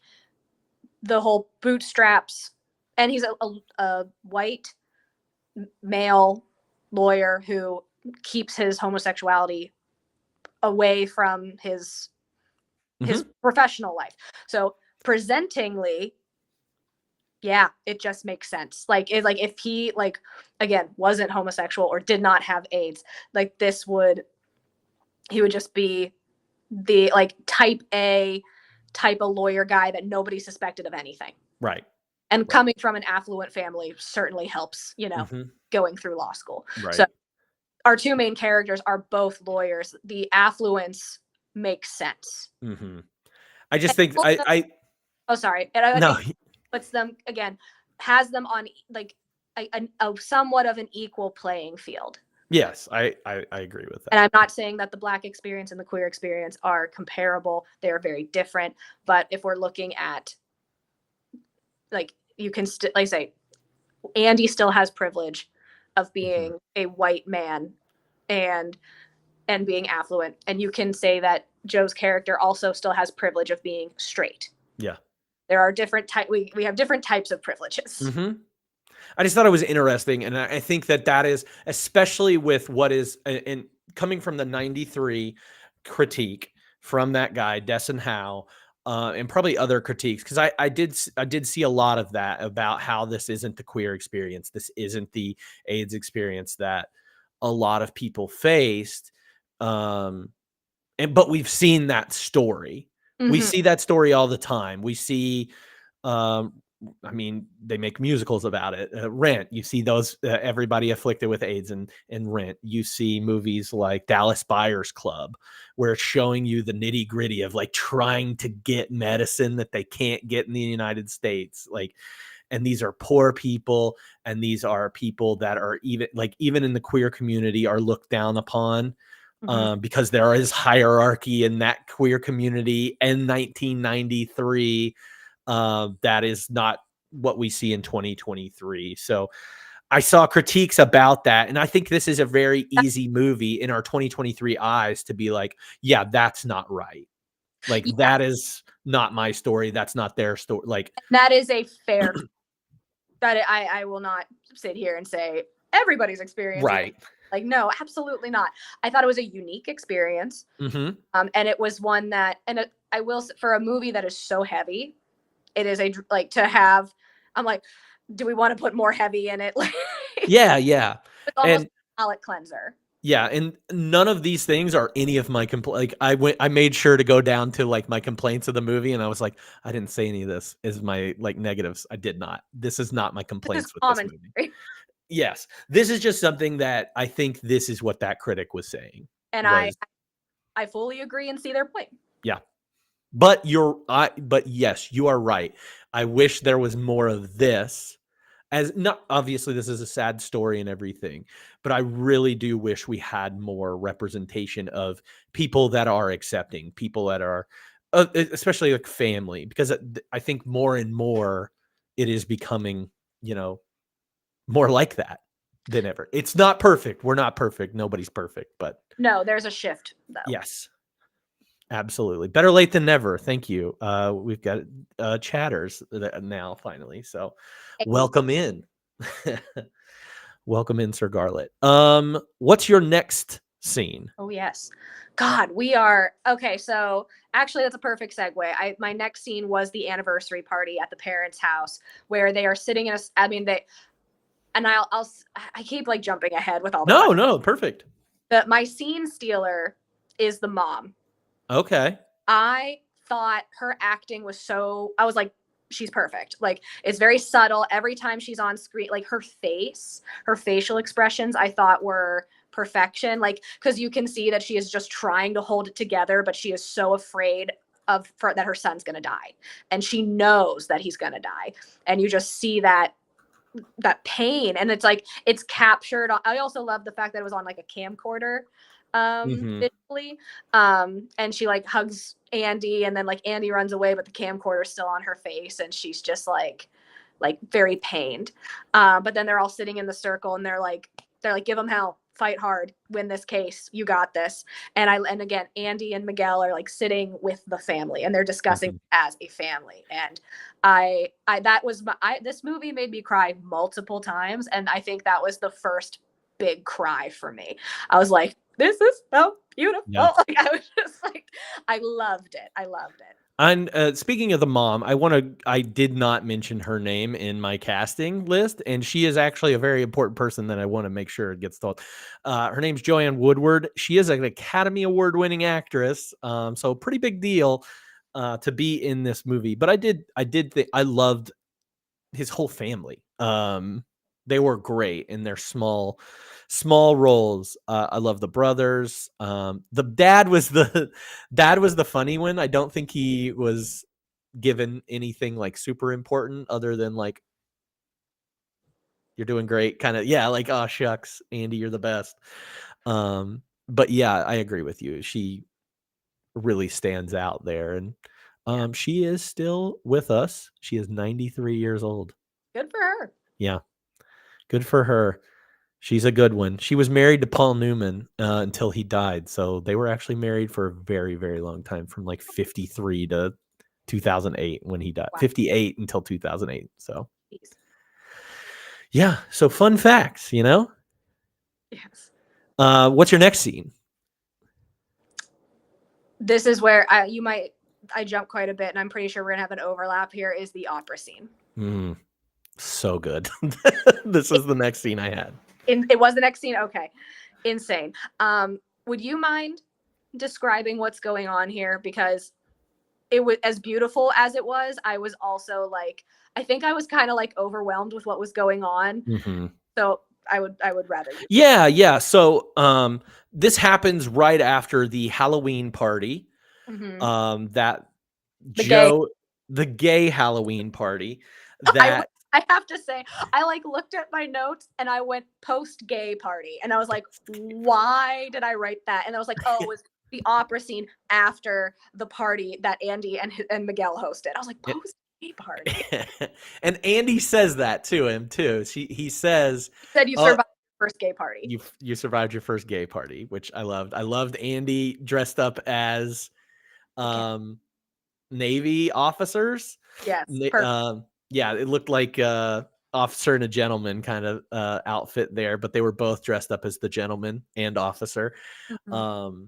the whole bootstraps, and he's a white male lawyer who keeps his homosexuality away from his professional life. So presentingly, yeah, it just makes sense. Like if he like again wasn't homosexual or did not have AIDS, like he would just be the like type A lawyer guy that nobody suspected of anything. Right. And coming from an affluent family certainly helps, going through law school. Right. So our two main characters are both lawyers. The affluence makes sense. I just think oh, sorry. And I no. think puts them again, has them on like a somewhat of an equal playing field. Yes, I agree with that. And I'm not saying that the Black experience and the queer experience are comparable. They are very different. But if we're looking at, like, you can like I say, Andy still has privilege of being a white man and being affluent, and you can say that Joe's character also still has privilege of being straight. Yeah. There are different we have different types of privileges. I just thought it was interesting. And I think that is, especially with what is, and coming from the 93 critique from that guy, Desson Howe, and probably other critiques, because I did see a lot of that about how this isn't the queer experience. This isn't the AIDS experience that a lot of people faced. But we've seen that story. We see that story all the time. We see, I mean, they make musicals about it. Rent, you see those, everybody afflicted with AIDS and Rent. You see movies like Dallas Buyers Club, where it's showing you the nitty gritty of like trying to get medicine that they can't get in the United States. Like, and these are poor people, and these are people that are even in the queer community are looked down upon. Because there is hierarchy in that queer community in 1993. That is not what we see in 2023. So I saw critiques about that. And I think this is a very easy movie in our 2023 eyes to be like, yeah, that's not right. Like, that is not my story. That's not their story. Like, that is a fair, that I will not sit here and say everybody's experience. Right. Like, no, absolutely not. I thought it was a unique experience. And it was one that, and I will, for a movie that is so heavy, it is to have, I'm like, do we want to put more heavy in it? Yeah. It's almost a palate cleanser. Yeah. And none of these things are any of my complaints. Like, I made sure to go down to like my complaints of the movie. And I was like, I didn't say any of this is my like negatives. I did not. This is not my complaints with this movie. Yes. This is just something that I think this is what that critic was saying. And I fully agree and see their point. Yeah. But yes, you are right. I wish there was more of this. As not obviously this is a sad story and everything, but I really do wish we had more representation of people that are accepting, people that are especially like family, because I think more and more it is becoming, more like that than ever. It's not perfect. We're not perfect. Nobody's perfect, but no, there's a shift though. Yes. Absolutely. Better late than never. Thank you. We've got chatters now finally. So welcome in. Welcome in, Sir Garlet. What's your next scene? Oh yes. God, we are okay. So actually that's a perfect segue. My next scene was the anniversary party at the parents' house where they are sitting in and I keep like jumping ahead with all the No, questions. no, perfect. But my scene stealer is the mom. Okay. I thought her acting was I was like, she's perfect. Like, it's very subtle. Every time she's on screen, like her facial expressions, I thought were perfection. Like, because you can see that she is just trying to hold it together, but she is so afraid that her son's gonna die, and she knows that he's gonna die, and you just see that pain, and it's like it's captured. I also love the fact that it was on like a camcorder visually, and she like hugs Andy, and then like Andy runs away, but the camcorder's still on her face, and she's just like very pained. But then they're all sitting in the circle, and they're like give them hell, fight hard, win this case, you got this. And again, Andy and Miguel are like sitting with the family, and they're discussing as a family. And this movie made me cry multiple times, and I think that was the first big cry for me. I was like, this is so beautiful. Yeah. Like, I was just like, I loved it. And speaking of the mom, I did not mention her name in my casting list, and she is actually a very important person that I want to make sure it gets told. Her name's Joanne Woodward. She is an Academy Award winning actress, so pretty big deal to be in this movie. But I did think I loved his whole family. They were great in their small roles. I love the brothers. The dad was the funny one. I don't think he was given anything like super important other than like, you're doing great, kind of. Yeah, like, oh shucks, Andy, you're the best. But yeah, I agree with you. She really stands out there, and she is still with us. She is 93 years old. Good for her. Yeah, good for her. She's a good one. She was married to Paul Newman until he died. So they were actually married for a very, very long time, from like 53 to 2008 when he died. Wow. 58 until 2008. So Jeez. yeah. So fun facts, you know? Yes. What's your next scene? This is where I jump quite a bit, and I'm pretty sure we're gonna have an overlap here, is the opera scene. So good. This is the next scene I had. It was the next scene. Okay. Insane. Would you mind describing what's going on here? Because it was as beautiful as it was. I was also like, I think I was kind of like overwhelmed with what was going on. So I would rather. Yeah. So this happens right after the Halloween party. That the gay Halloween party. That I have to say, I like looked at my notes and I went post-gay party, and I was like, why did I write that? And I was like, oh, it was the opera scene after the party that Andy and Miguel hosted. I was like, post-gay party. And Andy says that to him too. He said you survived your first gay party. You survived your first gay party, which I loved. I loved Andy dressed up as Navy officers. Yes. Yeah, it looked like officer and a gentleman kind of outfit there, but they were both dressed up as the gentleman and officer. And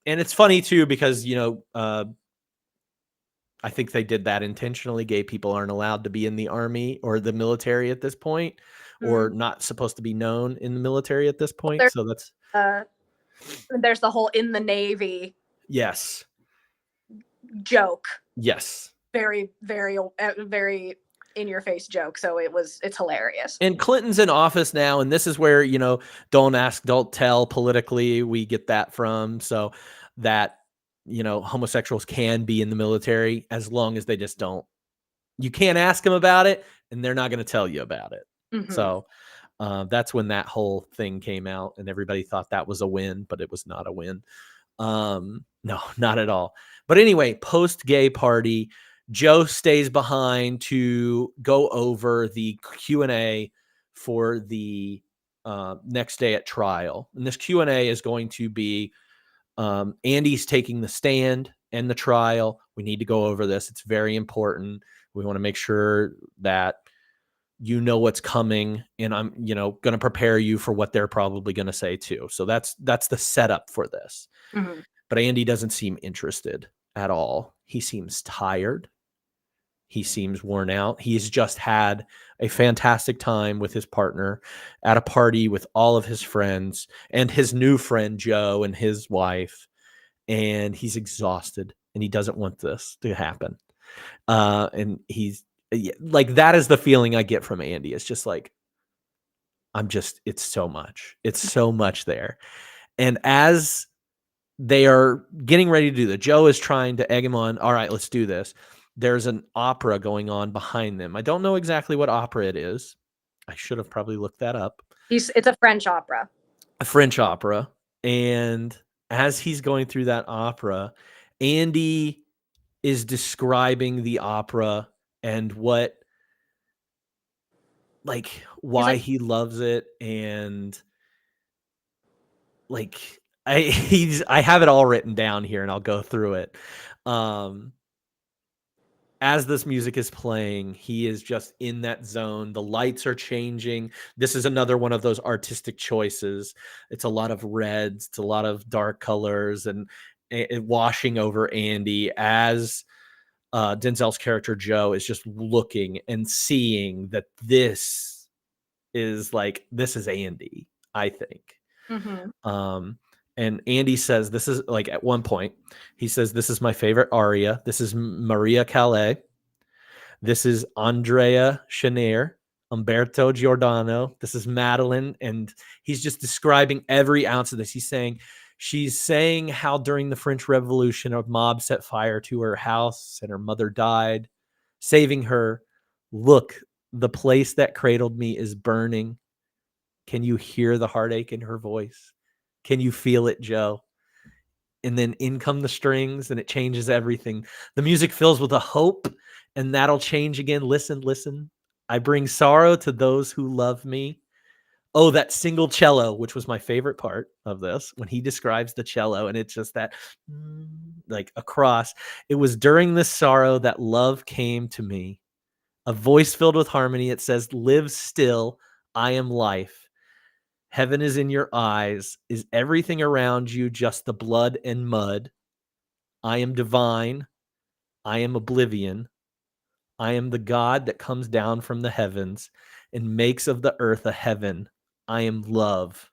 it's funny too, because, you know, I think they did that intentionally. Gay people aren't allowed to be in the army or the military at this point, or not supposed to be known in the military at this point. So that's there's the whole in the Navy. Yes. Joke. Yes. Very, very, very in your face joke. So it's hilarious. And Clinton's in office now, and this is where, you know, don't ask, don't tell politically we get that from. So that, you know, homosexuals can be in the military as long as they just don't. You can't ask them about it, and they're not going to tell you about it. So that's when that whole thing came out, and everybody thought that was a win, but it was not a win. No, not at all. But anyway, post-gay party, Joe stays behind to go over the Q&A for the next day at trial. And this Q&A is going to be Andy's taking the stand and the trial. We need to go over this. It's very important. We want to make sure that you know what's coming, and I'm, you know, going to prepare you for what they're probably going to say too. So that's the setup for this. But Andy doesn't seem interested at all. He seems tired. He seems worn out. He's just had a fantastic time with his partner at a party with all of his friends and his new friend Joe and his wife, and he's exhausted and he doesn't want this to happen. And he's like, that is the feeling I get from Andy. It's just like, it's so much. It's so much there. And as they are getting ready to do that, Joe is trying to egg him on. All right, let's do this. There's an opera going on behind them. I don't know exactly what opera it is. I should have probably looked that up. It's a French opera. A French opera. And as he's going through that opera, Andy is describing the opera and why he loves it. And like, I have it all written down here and I'll go through it. As this music is playing, he is just in that zone. The lights are changing. This is another one of those artistic choices. It's a lot of reds, it's a lot of dark colors, and it washing over Andy as Denzel's character Joe is just looking and seeing that this is Andy, I think. Mm-hmm. And Andy says, this is like, at one point, he says, this is my favorite aria. This is Maria Calais. This is Andrea Chenier, Umberto Giordano. This is Madeline. And he's just describing every ounce of this. She's saying how during the French Revolution, a mob set fire to her house and her mother died, saving her. Look, the place that cradled me is burning. Can you hear the heartache in her voice? Can you feel it, Joe? And then in come the strings and it changes everything. The music fills with a hope and that'll change again. Listen, listen. I bring sorrow to those who love me. Oh, that single cello, which was my favorite part of this, when he describes the cello and it's just that like across. It was during this sorrow that love came to me. A voice filled with harmony. It says, live still. I am life. Heaven is in your eyes. Is everything around you just the blood and mud? I am divine. I am oblivion. I am the God that comes down from the heavens and makes of the earth a heaven. I am love.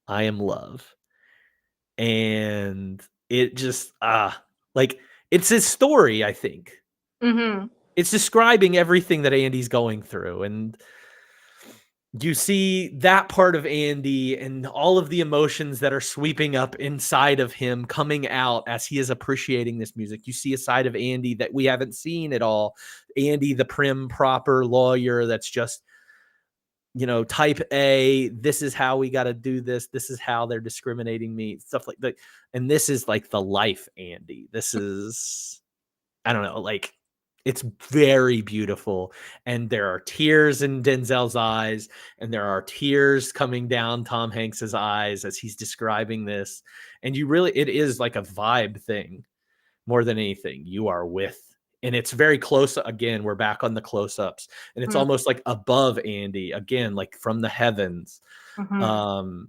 I am love. And it just, it's his story, I think. Mm-hmm. It's describing everything that Andy's going through. And you see that part of Andy and all of the emotions that are sweeping up inside of him coming out as he is appreciating this music. You see a side of Andy that we haven't seen at all. Andy, the prim, proper lawyer that's just, type A. This is how we got to do this. This is how they're discriminating me. Stuff like that. And this is like the life Andy. This is, I don't know, like, it's very beautiful, and there are tears in Denzel's eyes, and there are tears coming down Tom Hanks's eyes as he's describing this. And it is like a vibe thing more than anything. You are with, and it's very close. Again, we're back on the close-ups, and it's almost like above Andy again, like from the heavens. Mm-hmm.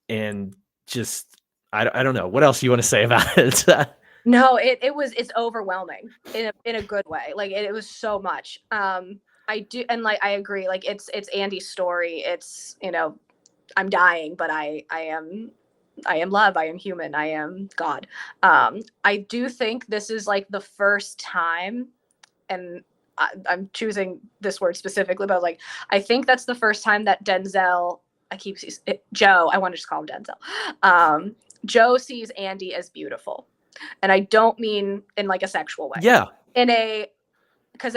And just, I don't know what else you want to say about it. No, it's overwhelming in a good way. Like it was so much. I do, and like I agree. Like it's Andy's story. It's I'm dying, but I am love. I am human. I am God. I do think this is like the first time, and I'm choosing this word specifically, but like I think that's the first time that Denzel. Joe. I want to just call him Denzel. Joe sees Andy as beautiful. And I don't mean in like a sexual way. Yeah. Because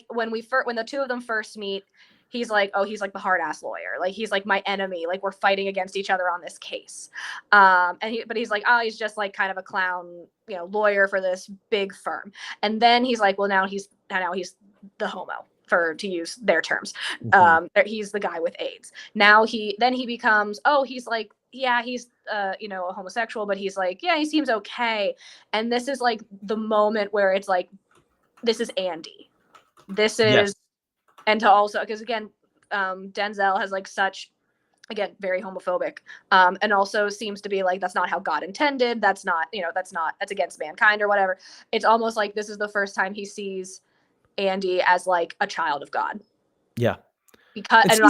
when the two of them first meet, he's like, oh, he's like the hard ass lawyer. Like he's like my enemy. Like we're fighting against each other on this case. But he's like, oh, he's just like kind of a clown, lawyer for this big firm. And then he's like, well, now he's the homo, to use their terms. Mm-hmm. He's the guy with AIDS. Now he becomes, oh, he's like, yeah, he's a homosexual, but he's like, yeah, he seems okay. And this is like the moment where it's like, this is Andy. This is, yes. And to also, because again, Denzel has like such, again, very homophobic, and also seems to be like, that's not how God intended. That's not, that's against mankind or whatever. It's almost like this is the first time he sees Andy as like a child of God. Yeah. Because And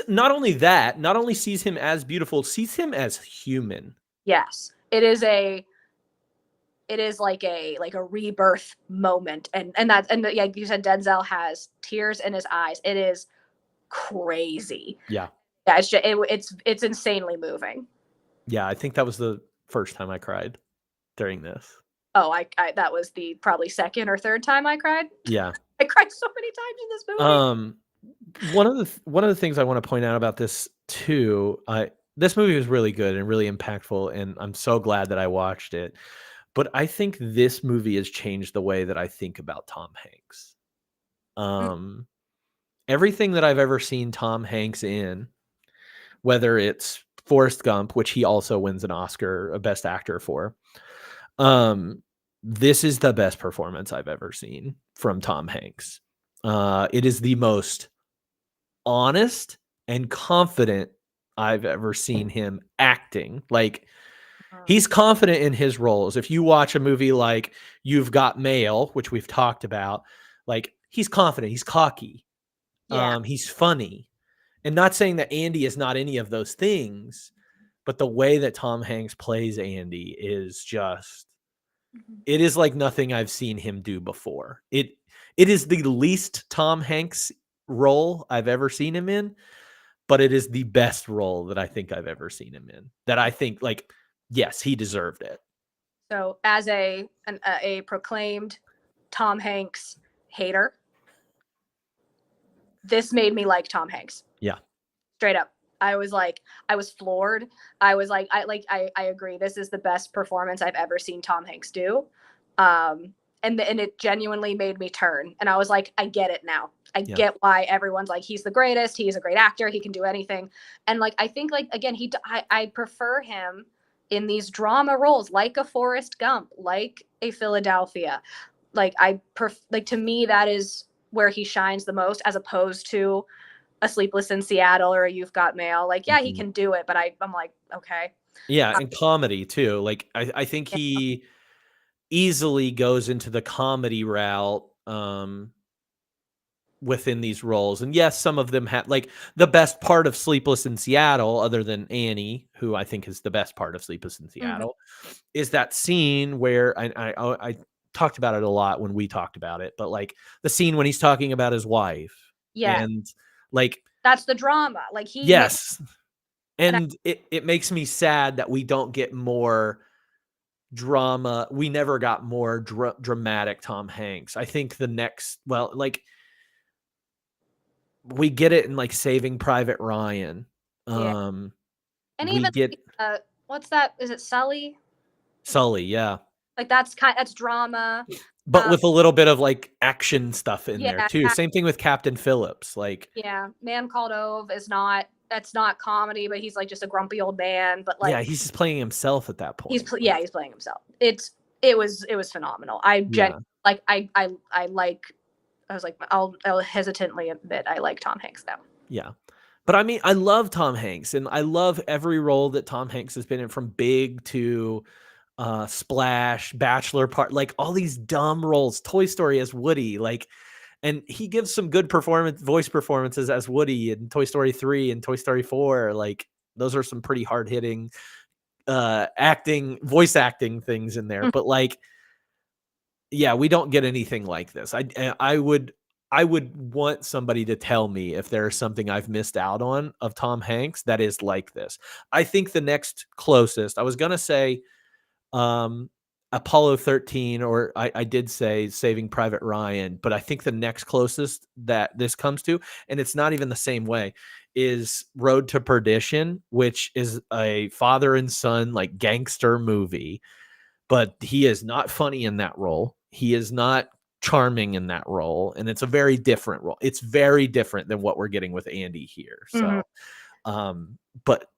not only that, not only sees him as beautiful, sees him as human. yes, it is like a rebirth moment, and yeah, you said Denzel has tears in his eyes. It is crazy. Yeah. Yeah, it's insanely moving. Yeah, I think that was the first time I cried during this. Oh, I that was the probably second or third time I cried. Yeah. I cried so many times in this movie. One of the things I want to point out about this too, this movie was really good and really impactful, and I'm so glad that I watched it. But I think this movie has changed the way that I think about Tom Hanks. Everything that I've ever seen Tom Hanks in, whether it's Forrest Gump, which he also wins an Oscar, a Best Actor for, this is the best performance I've ever seen from Tom Hanks. It is the most honest and confident I've ever seen him acting. Like, he's confident in his roles. If you watch a movie like You've Got Mail, which we've talked about, like, he's confident, he's cocky, he's funny. And not saying that Andy is not any of those things, but the way that Tom Hanks plays Andy is just, it is like nothing I've seen him do before. It is the least Tom Hanks role I've ever seen him in, but it is the best role that I think I've ever seen him in. That I think, like, yes, he deserved it. So, as a proclaimed Tom Hanks hater, this made me like Tom Hanks. Yeah, straight up. I was floored. I was like, I agree. This is the best performance I've ever seen Tom Hanks do. And it genuinely made me turn. And I was like, I get it now. I get why everyone's like, he's the greatest. He's a great actor. He can do anything. And like, I think, like, again, I prefer him in these drama roles, like a Forrest Gump, like a Philadelphia. Like, to me, that is where he shines the most, as opposed to a Sleepless in Seattle or a You've Got Mail. Like, yeah, he can do it, but I'm like, okay. Yeah, and comedy too. Like, I think he easily goes into the comedy route within these roles. And yes, some of them have, like, the best part of Sleepless in Seattle, other than Annie, who I think is the best part of Sleepless in Seattle, is that scene where I talked about it a lot when we talked about it, but like the scene when he's talking about his wife. Yeah. And like, that's the drama. Like, yes. And it makes me sad that we don't get more drama. We never got more dramatic Tom Hanks. I think the next, well, like, we get it in like Saving Private Ryan. And even what's that? Is it Sully? Sully, yeah. Like, that's drama. But with a little bit of like action stuff in there too. Yeah. Same thing with Captain Phillips. Like, yeah, Man Called Ove that's not comedy, but he's like just a grumpy old man. But like, yeah, he's just playing himself at that point. He's playing himself. It was phenomenal. I'll hesitantly admit I like Tom Hanks now. Yeah. But I mean, I love Tom Hanks, and I love every role that Tom Hanks has been in, from Big to Splash, Bachelor Part, like all these dumb roles, Toy Story as Woody, like, and he gives some good voice performances as Woody in Toy Story 3 and Toy Story 4. Like, those are some pretty hard hitting voice acting things in there. But like, yeah, we don't get anything like this. I would want somebody to tell me if there's something I've missed out on of Tom Hanks that is like this. I think the next closest, I was going to say Apollo 13, or I did say Saving Private Ryan, but I think the next closest that this comes to, and it's not even the same way, is Road to Perdition, which is a father and son like gangster movie, but he is not funny in that role. He is not charming in that role, and it's a very different role. It's very different than what we're getting with Andy here. So, but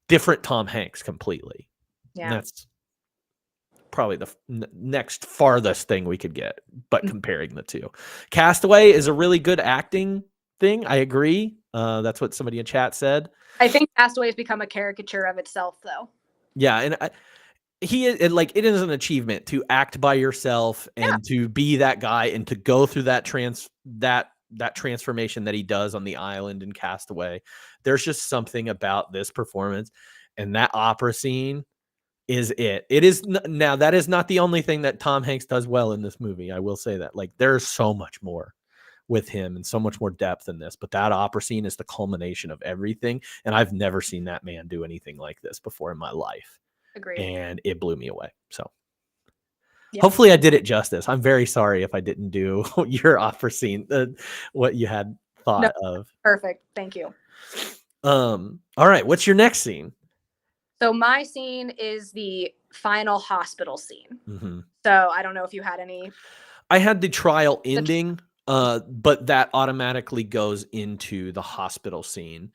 different Tom Hanks completely. Yeah, and that's probably the next farthest thing we could get, but comparing the two. Castaway is a really good acting thing. I agree. That's what somebody in chat said. I think Castaway has become a caricature of itself, though. Yeah, and like it is an achievement to act by yourself and to be that guy and to go through that transformation that he does on the island in Castaway. There's just something about this performance, and that opera scene is it. It is now that is not the only thing that Tom Hanks does well in this movie. I will say that. Like there's so much more with him and so much more depth in this, but that opera scene is the culmination of everything, and I've never seen that man do anything like this before in my life. Agreed. And it blew me away. So Yeah. hopefully I did it justice. I'm very sorry if I didn't do your opera scene, what you had thought of. Perfect. Thank you. All right. What's your next scene? So my scene is the final hospital scene. Mm-hmm. So I don't know if you had any. I had the trial ending, but that automatically goes into the hospital scene.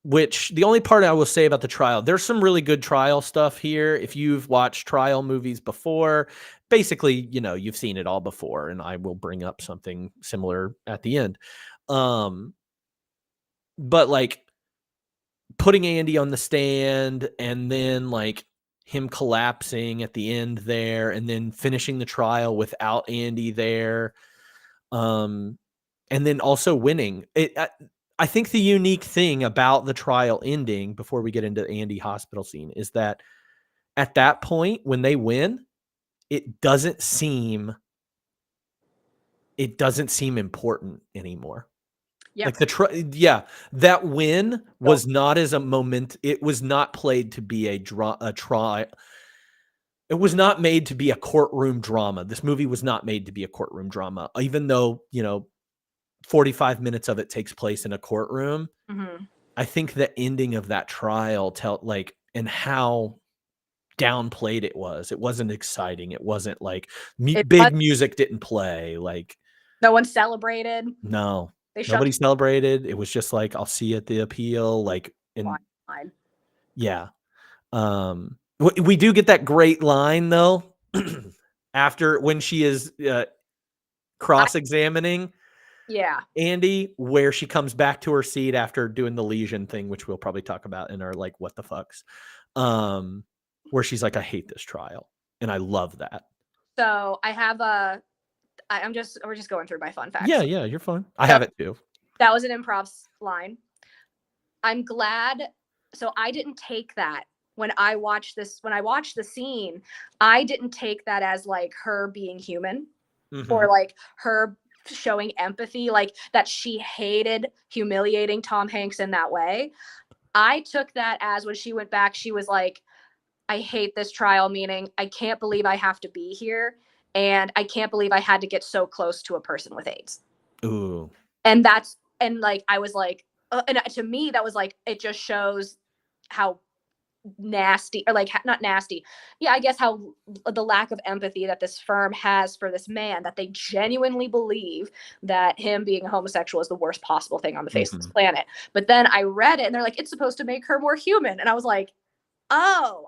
Which the only part I will say about the trial, there's some really good trial stuff here. If you've watched trial movies before, basically, you've seen it all before, and I will bring up something similar at the end. But like putting Andy on the stand and then like him collapsing at the end there and then finishing the trial without Andy there. And then also winning it. I think the unique thing about the trial ending before we get into the Andy hospital scene is that at that point, when they win, it doesn't seem important anymore. Yeah. Like that win was not as a moment. It was not played to be a trial. It was not made to be a courtroom drama. This movie was not made to be a courtroom drama, even though, 45 minutes of it takes place in a courtroom. Mm-hmm. I think the ending of that trial and how downplayed it was. It wasn't exciting. It wasn't like music didn't play. Like no one celebrated. No, nobody celebrated. It was just like, I'll see you at the appeal. Like, Fine. Yeah. We do get that great line though, after when she is cross-examining. Yeah. Andy, where she comes back to her seat after doing the lesion thing, which we'll probably talk about in our like what the fucks. Where she's like, I hate this trial. And I love that. So I have we're just going through my fun facts. Yeah, you're fine. I have it too. That was an improv line. I'm glad. So I didn't take that when I watched the scene, I didn't take that as like her being human or like her showing empathy, like that she hated humiliating Tom Hanks in that way. I took that as when she went back, she was like, I hate this trial, meaning I can't believe I have to be here. And I can't believe I had to get so close to a person with AIDS. Ooh. And like, I was like, and to me, that was like, it just shows how nasty, or like not nasty. Yeah, I guess how the lack of empathy that this firm has for this man, that they genuinely believe that him being a homosexual is the worst possible thing on the face of this planet. But then I read it and they're like, it's supposed to make her more human. And I was like, oh,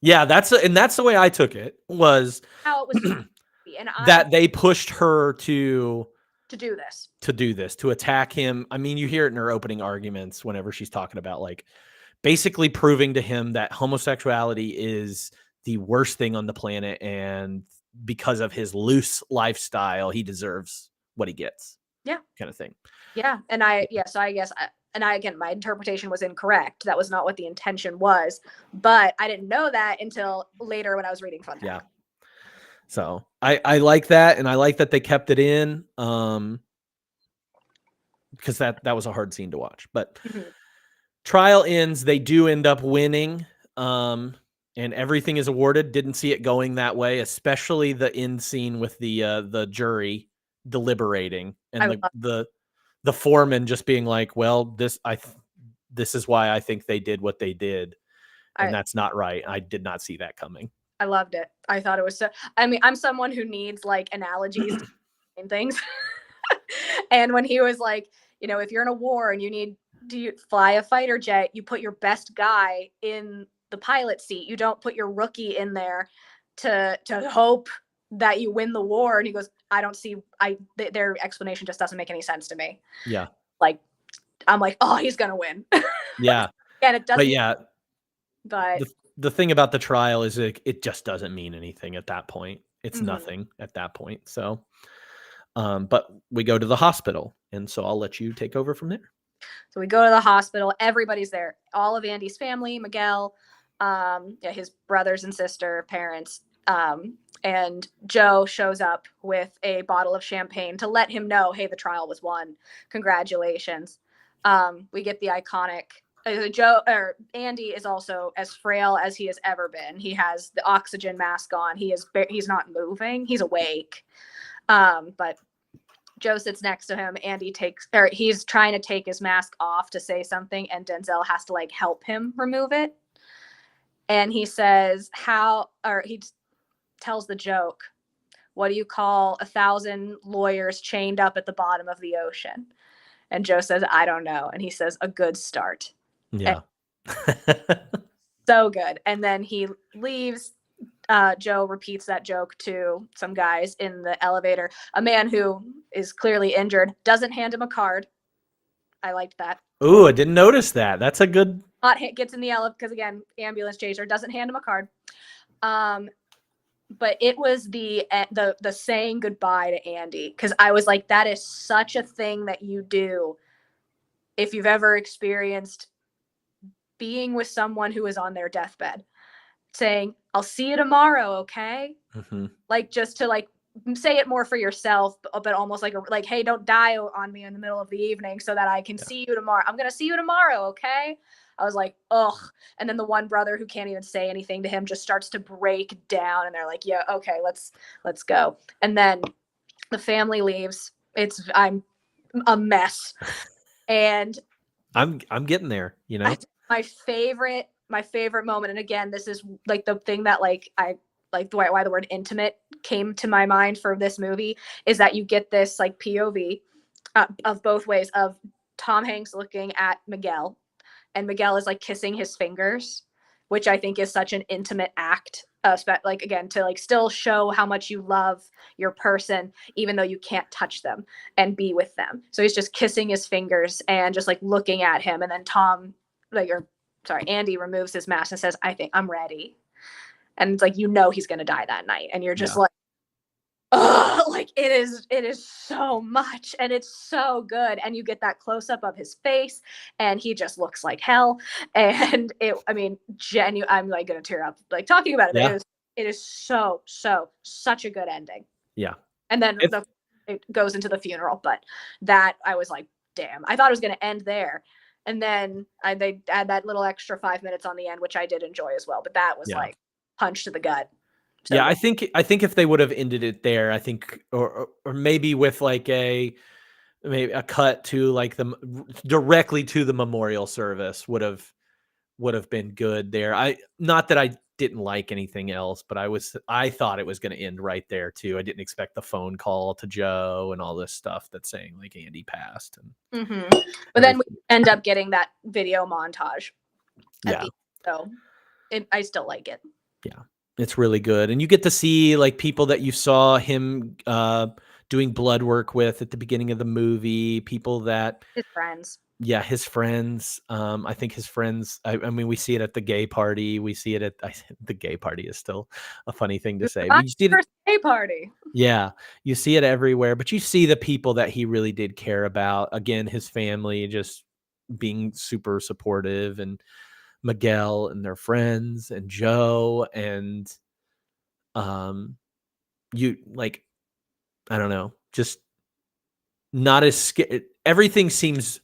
yeah, that's the way I took it, was how it was and that they pushed her to do this, to attack him. I mean, you hear it in her opening arguments whenever she's talking about like basically proving to him that homosexuality is the worst thing on the planet, and because of his loose lifestyle, he deserves what he gets. Yeah, kind of thing. Yeah, and so I guess again, my interpretation was incorrect. That was not what the intention was, but I didn't know that until later when I was reading Fun Fact. Yeah. So I like that, and I like that they kept it in, because that was a hard scene to watch. But trial ends, they do end up winning, and everything is awarded. Didn't see it going that way, especially the end scene with the jury deliberating and the foreman just being like, well, this is why I think they did what they did, and that's not right. I did not see that coming. I loved it. I thought it was so. I mean, I'm someone who needs like analogies to things. And when he was like, if you're in a war and you need to fly a fighter jet, you put your best guy in the pilot seat. You don't put your rookie in there to hope that you win the war. And he goes, I don't see. Their explanation just doesn't make any sense to me. Yeah. Like, I'm like, oh, he's gonna win. Yeah. And it doesn't. But yeah. But the thing about the trial is it just doesn't mean anything at that point. It's Mhm. nothing at that point. So, but we go to the hospital, and so I'll let you take over from there. So we go to the hospital. Everybody's there. All of Andy's family, Miguel, his brothers and sister, parents, and Joe shows up with a bottle of champagne to let him know, hey, the trial was won. Congratulations. We get the iconic. Andy is also as frail as he has ever been. He has the oxygen mask on. He's not moving. He's awake. But Joe sits next to him. He's trying to take his mask off to say something, and Denzel has to like help him remove it. And he says, he tells the joke, what do you call 1,000 lawyers chained up at the bottom of the ocean? And Joe says, I don't know. And he says, a good start. Yeah. So good. And then he leaves. Joe repeats that joke to some guys in the elevator. A man who is clearly injured doesn't hand him a card. I liked that. Ooh, I didn't notice that. That's a good. Gets in the elevator because again, ambulance chaser doesn't hand him a card. But it was the saying goodbye to Andy, because I was like, that is such a thing that you do if you've ever experienced being with someone who is on their deathbed, saying, I'll see you tomorrow, okay? Mm-hmm. Like, just to like say it more for yourself, but almost like, hey, don't die on me in the middle of the evening so that I can see you tomorrow. I'm gonna see you tomorrow, okay? I was like, ugh. And then the one brother who can't even say anything to him just starts to break down, and they're like, yeah, okay, let's go. And then the family leaves. I'm a mess. And I'm getting there, you know. My favorite moment, and again, this is like the thing that like I like why the word intimate came to my mind for this movie, is that you get this like POV of both ways of Tom Hanks looking at Miguel, and Miguel is like kissing his fingers, which I think is such an intimate act, like again, to like still show how much you love your person even though you can't touch them and be with them. So he's just kissing his fingers and just like looking at him, and then Andy removes his mask and says, I think I'm ready. And it's like, he's going to die that night. And you're just like, oh, like it is so much, and it's so good. And you get that close up of his face, and he just looks like hell. And I'm like going to tear up, like talking about it. Yeah. It is such a good ending. Yeah. And then it goes into the funeral, but that I was like, damn, I thought it was going to end there. And then they add that little extra 5 minutes on the end, which I did enjoy as well. But that was like punch to the gut. So, yeah, I think if they would have ended it there, I think, or maybe with like maybe a cut to like directly to the memorial service would have been good there. Not that I didn't like anything else, but I thought it was going to end right there too. I didn't expect the phone call to Joe and all this stuff that's saying like Andy passed. And but then we end up getting that video montage. Yeah. So I still like it. Yeah. It's really good. And you get to see like people that you saw him doing blood work with at the beginning of the movie, people that his friends. Yeah, his friends. I think his friends, I mean, we see it at the gay party. We see it at the gay party is still a funny thing to say. My first gay party. Yeah, you see it everywhere, but you see the people that he really did care about. Again, his family just being super supportive, and Miguel and their friends and Joe, and you like, I don't know, just not as scared. Everything seems,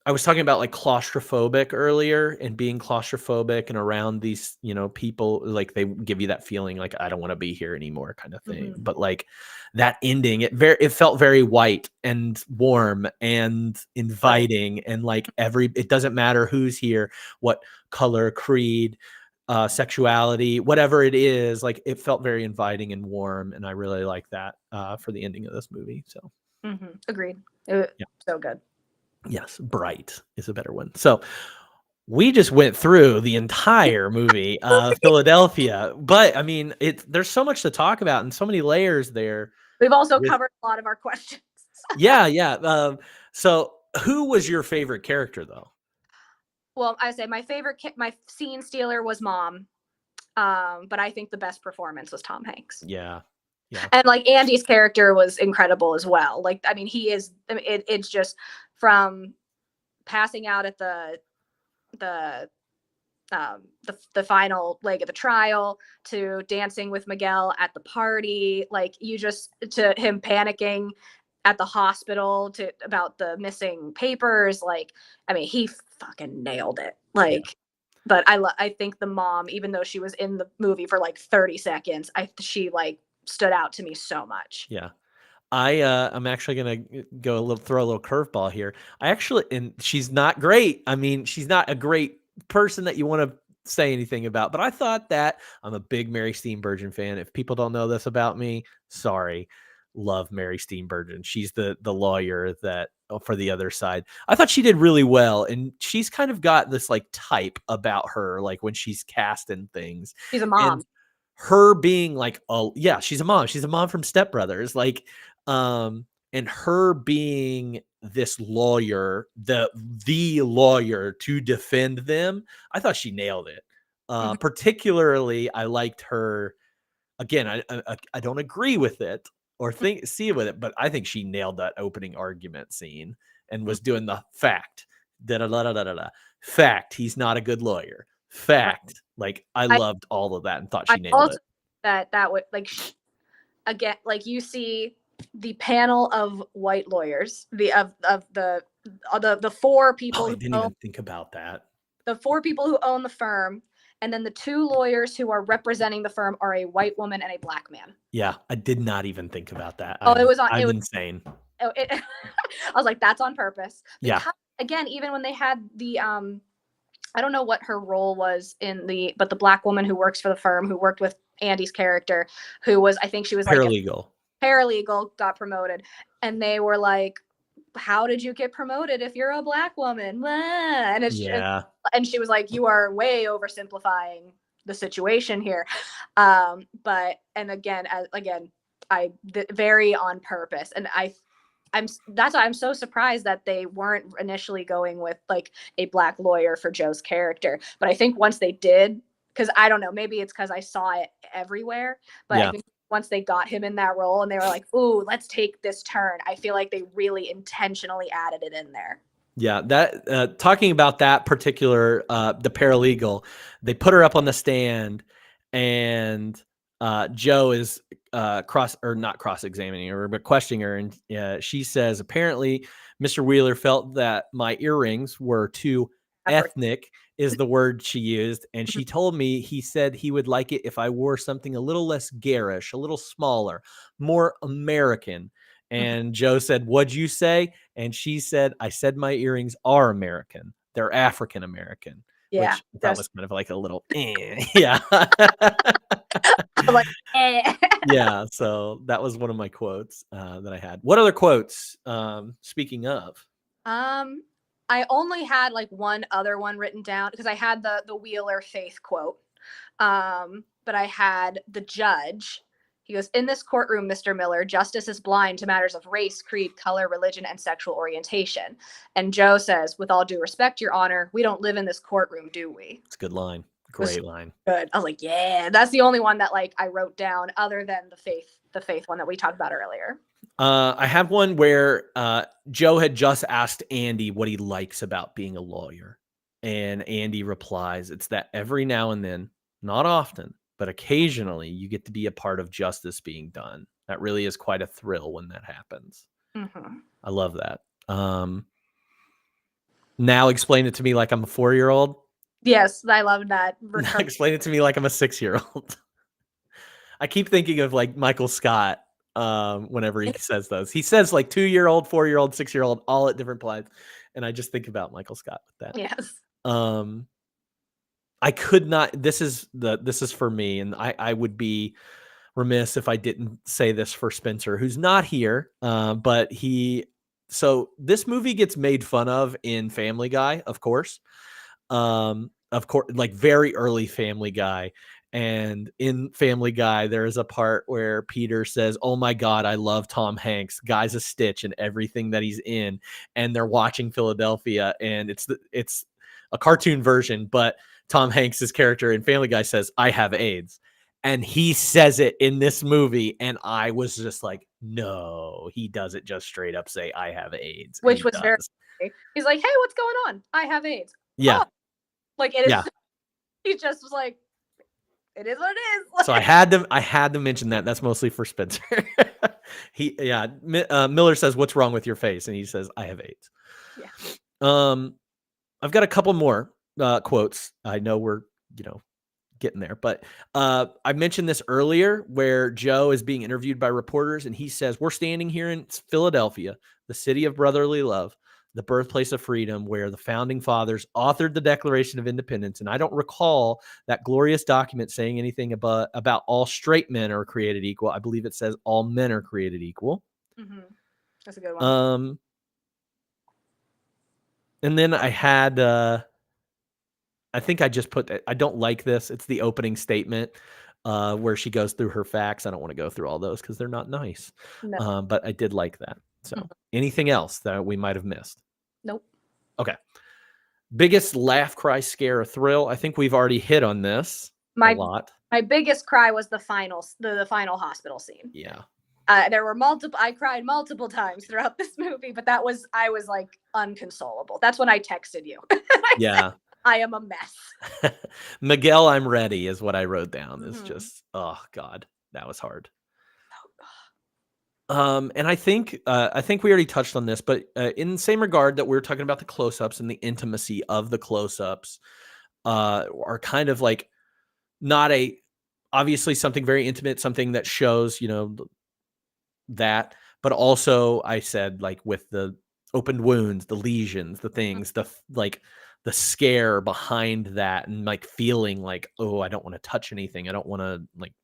I was talking about like claustrophobic earlier, and being claustrophobic and around these, people, like they give you that feeling like, I don't want to be here anymore kind of thing. Mm-hmm. But like that ending, it felt very white and warm and inviting, and like it doesn't matter who's here, what color, creed, sexuality, whatever it is, like it felt very inviting and warm. And I really like that for the ending of this movie. So agreed. So good. Yes, bright is a better one. So we just went through the entire movie of Philadelphia, but I mean, there's so much to talk about and so many layers there. We've also covered a lot of our questions. Yeah. So who was your favorite character though? well, I say my favorite, my scene stealer was Mom, but I think the best performance was Tom Hanks. Yeah. And like Andy's character was incredible as well. Like, I mean, he is. It's just from passing out at the final leg of the trial to dancing with Miguel at the party, like to him panicking at the hospital about the missing papers. Like, I mean, he fucking nailed it. Like, but I think the mom, even though she was in the movie for like 30 seconds, she like stood out to me so much. Yeah. I'm actually gonna throw a little curveball here. And she's not great. I mean, she's not a great person that you want to say anything about, but I thought that I'm a big Mary Steenburgen fan. If people don't know this about me, sorry. Love Mary Steenburgen. She's the lawyer that for the other side. I thought she did really well, and she's kind of got this like type about her, like when she's cast in things. She's a mom. And her being like, oh yeah, she's a mom. She's a mom from Step Brothers. Like, and her being this lawyer, the lawyer to defend them, I thought she nailed it. Particularly, I liked her. Again, I don't agree with it or see it with it, but I think she nailed that opening argument scene and was doing the fact. Fact, he's not a good lawyer. Fact. Like I loved all of that and thought she nailed it. That would like again, like you see the panel of white lawyers, the four people. I didn't even think about that. The four people who own the firm, and then the two lawyers who are representing the firm are a white woman and a black man. Yeah, I did not even think about that. Oh, it was insane. I was like, that's on purpose. Because, again, even when they had the I don't know what her role was but the black woman who works for the firm, who worked with Andy's character, who was, I think she was paralegal. Paralegal, got promoted, and they were like, how did you get promoted if you're a black woman? And and she was like, you are way oversimplifying the situation here. Very on purpose. And that's why I'm so surprised that they weren't initially going with like a black lawyer for Joe's character. But I think once they did, because I don't know, maybe it's because I saw it everywhere, but I think once they got him in that role and they were like, ooh, let's take this turn, I feel like they really intentionally added it in there. Yeah, that talking about that particular the paralegal, they put her up on the stand, and Joe is not cross-examining her, but questioning her, and she says, apparently Mr. Wheeler felt that my earrings were too ethnic, is the word she used, and she told me he said he would like it if I wore something a little less garish, a little smaller, more American. And Joe said, what'd you say? And she said, I said my earrings are American. They're African American. Yeah. Which that was kind of like a little, yeah. Like, Yeah. So that was one of my quotes that I had. What other quotes? Speaking of. I only had like one other one written down because I had the Wheeler Faith quote. But I had the judge. He goes, in this courtroom, Mr. Miller, justice is blind to matters of race, creed, color, religion, and sexual orientation. And Joe says, with all due respect, Your Honor, we don't live in this courtroom, do we? It's a good line. Great line. Good. I was like, yeah, that's the only one that like I wrote down other than the faith one that we talked about earlier. I have one where Joe had just asked Andy what he likes about being a lawyer. And Andy replies, it's that every now and then, not often, but occasionally you get to be a part of justice being done. That really is quite a thrill when that happens. Mm-hmm. I love that. Now explain it to me like I'm a 4-year-old. Yes, I love that. Now explain it to me like I'm a 6-year-old. I keep thinking of like Michael Scott whenever he says those. He says like 2-year-old, 4-year-old, 6-year-old, all at different points. And I just think about Michael Scott with that. Yes. I could not, this is for me, and I would be remiss if I didn't say this for Spencer, who's not here, but so this movie gets made fun of in Family Guy, of course, like very early Family Guy. And in Family Guy, there is a part where Peter says, oh my God, I love Tom Hanks. Guy's a stitch in everything that he's in. And they're watching Philadelphia, and it's a cartoon version, but Tom Hanks's character in Family Guy says, "I have AIDS." And he says it in this movie, and I was just like, no, he doesn't just straight up say, "I have AIDS." Which He was very does. he's like, "Hey, what's going on? I have AIDS." Yeah. Oh, like it is Yeah. he just was like, it is what it is. So I had to mention that. That's mostly for Spencer. Miller says, "What's wrong with your face?" And he says, "I have AIDS." Yeah. I've got a couple more quotes. I know we're, getting there, but I mentioned this earlier where Joe is being interviewed by reporters and he says, "We're standing here in Philadelphia, the city of brotherly love, the birthplace of freedom, where the founding fathers authored the Declaration of Independence. And I don't recall that glorious document saying anything about all straight men are created equal. I believe it says all men are created equal." Mm-hmm. That's a good one. And then I had, I think I just put, I don't like this. It's the opening statement where she goes through her facts. I don't want to go through all those because they're not nice. No. But I did like that. So Mhm. anything else that we might have missed? Nope. Okay. Biggest laugh, cry, scare, or thrill. I think we've already hit on this My a lot. my biggest cry was the final hospital scene. Yeah. There were multiple. I cried multiple times throughout this movie, but I was like unconsolable. That's when I texted you. Yeah. I am a mess. Miguel, I'm ready is what I wrote down. Is Mhm. just, oh God, that was hard. And I think we already touched on this, but in the same regard that we were talking about the close-ups and the intimacy of the close-ups are kind of like not obviously something very intimate, something that shows, that, but also I said like with the opened wounds, the lesions, the things, the scare behind that and like feeling like, oh, I don't want to touch anything. I don't want to like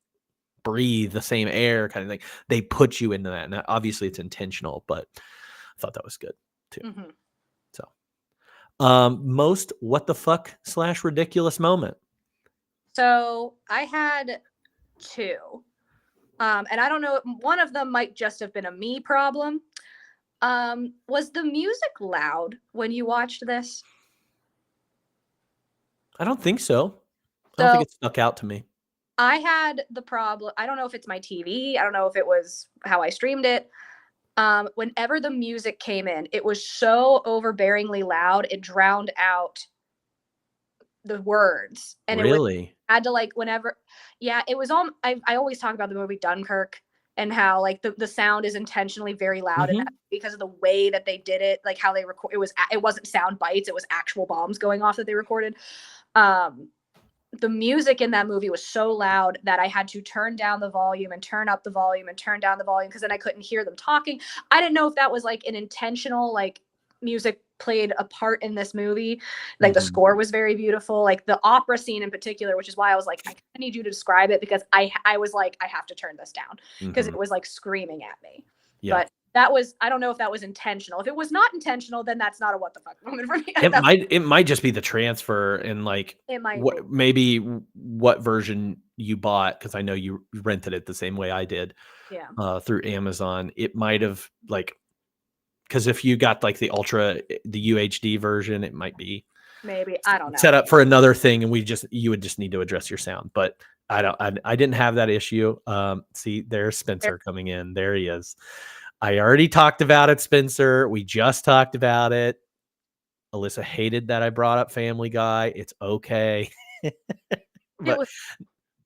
breathe the same air kind of thing. They put you into that. And obviously it's intentional, but I thought that was good too. Mhm. So, most what the fuck / ridiculous moment. So I had two. And I don't know, one of them might just have been a me problem. Was the music loud when you watched this? I don't think so. I don't think it stuck out to me. I had the problem. I don't know if it's my TV. I don't know if it was how I streamed it. Whenever the music came in, it was so overbearingly loud, it drowned out the words. And Really? had to like whenever, yeah, it was all. I always talk about the movie Dunkirk and how like the sound is intentionally very loud and because of the way that they did it, like how they record. It wasn't sound bites. It was actual bombs going off that they recorded. The music in that movie was so loud that I had to turn down the volume and turn up the volume and turn down the volume because then I couldn't hear them talking. I didn't know if that was like an intentional, like music played a part in this movie. Like the score was very beautiful, like the opera scene in particular, which is why I was like, I need you to describe it because I was like, I have to turn this down because it was like screaming at me. Yeah. But that was, I don't know if that was intentional. If it was not intentional, then that's not a what the fuck moment for me. It might just be the transfer and like It might maybe what version you bought, because I know you rented it the same way I did. Yeah. Through Amazon. It might have like, because if you got like the UHD version, it might be maybe, I don't know, set up for another thing, and you would just need to address your sound. But I didn't have that issue. See, there's Spencer coming in. There he is. I already talked about it, Spencer. We just talked about it. Alyssa hated that I brought up Family Guy. It's okay.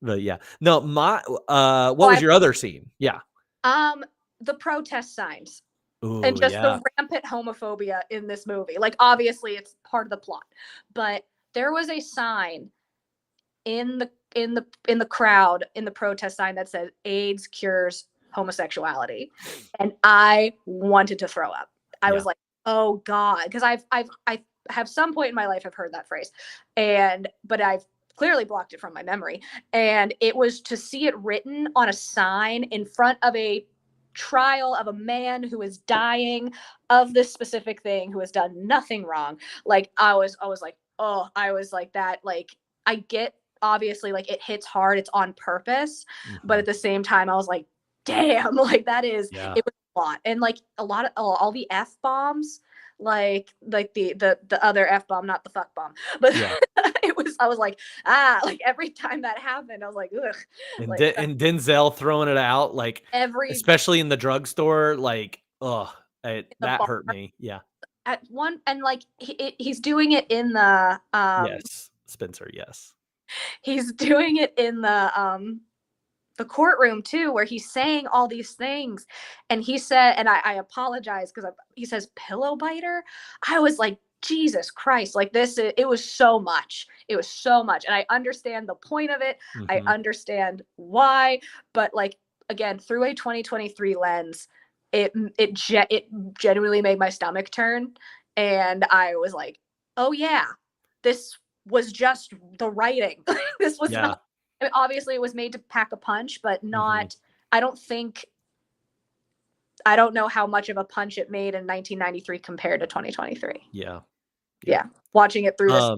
but yeah. No, what was your other scene? Yeah. The protest signs. Ooh, and just the rampant homophobia in this movie. Like, obviously it's part of the plot, but there was a sign in the crowd, in the protest sign that said AIDS cures homosexuality. And I wanted to throw up. I was like, oh God. Because I have some point in my life I've heard that phrase. But I've clearly blocked it from my memory. And it was to see it written on a sign in front of a trial of a man who is dying of this specific thing, who has done nothing wrong. Like I was like, oh, I was like that. Like I get, obviously, like it hits hard, it's on purpose, but at the same time I was like, damn, like that is, it was a lot. And like a lot of all the F bombs, like the other F bomb, not the fuck bomb. But Yeah. I was like, like every time that happened, I was like, ugh. And, Like and Denzel throwing it out, like every especially in the drugstore, like the that bar hurt me. Yeah. at one, and like he's doing it in the Yes, Spencer. Yes. he's doing it in the courtroom too, where he's saying all these things, and he said, and I apologize because he says pillow biter. I was like, Jesus Christ, like it was so much. It was so much, and I understand the point of it. I Mhm. understand why, but like again, through a 2023 lens, it genuinely made my stomach turn, and I was like, oh yeah, this was just the writing. This was Yeah. not. I mean, obviously, it was made to pack a punch, but not. I don't think. I don't know how much of a punch it made in 1993 compared to 2023. Yeah. Yeah, watching it through this,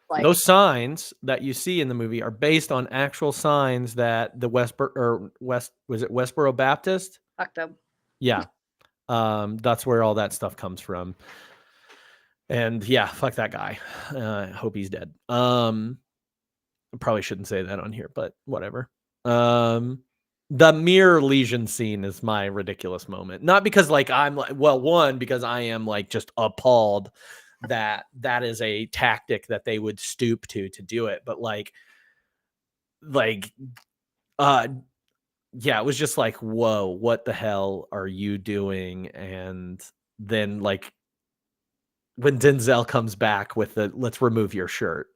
like Those signs that you see in the movie are based on actual signs that the Westboro Baptist? fuck them. Yeah. That's where all that stuff comes from. And yeah, fuck that guy. Hope he's dead. Probably shouldn't say that on here, but whatever. The mirror lesion scene is my ridiculous moment. Not because like I'm like, well, one, because I am like just appalled that that is a tactic that they would stoop to do it, but yeah, it was just like, whoa, what the hell are you doing? And then like when Denzel comes back with the let's remove your shirt,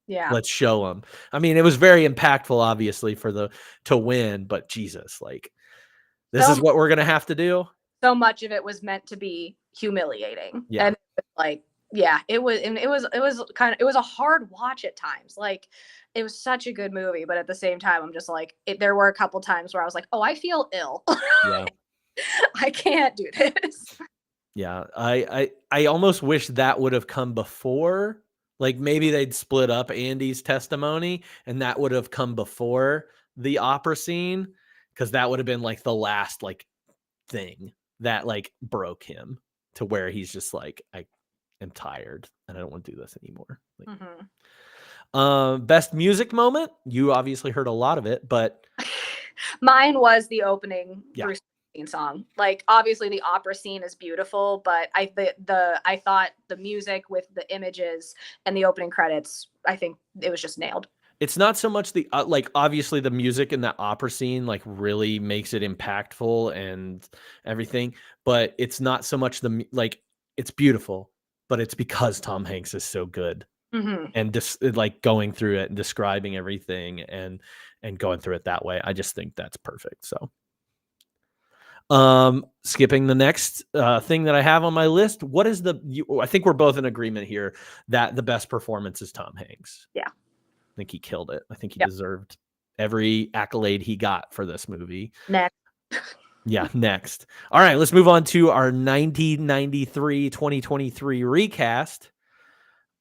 Yeah, let's show him. I mean, it was very impactful, obviously, to win, but Jesus, like this is what we're gonna have to do. so much of it was meant to be humiliating. Yeah. And like, yeah, it was, and it was a hard watch at times. Like, it was such a good movie, but at the same time, I'm just like, there were a couple times where I was like, oh, I feel ill. Yeah. I can't do this. Yeah. I almost wish that would have come before. Like maybe they'd split up Andy's testimony and that would have come before the opera scene, because that would have been like the last like thing that like broke him to where he's just like, I am tired and I don't want to do this anymore. Like, best music moment. You obviously heard a lot of it, but Mine was the opening Yeah. Bruce Springsteen song. Like, obviously the opera scene is beautiful, but I thought the music with the images and the opening credits, I think it was just nailed. it's not so much the like obviously the music in that opera scene like really makes it impactful and everything, but it's not so much like it's beautiful, but it's because Tom Hanks is so good and just like going through it and describing everything and going through it that way. I just think that's perfect. So skipping the next thing that I have on my list, what is I think we're both in agreement here that the best performance is Tom Hanks. Yeah. I think he killed it. I think he deserved every accolade he got for this movie. Next. Yeah, next. All right, let's move on to our 1993-2023 recast.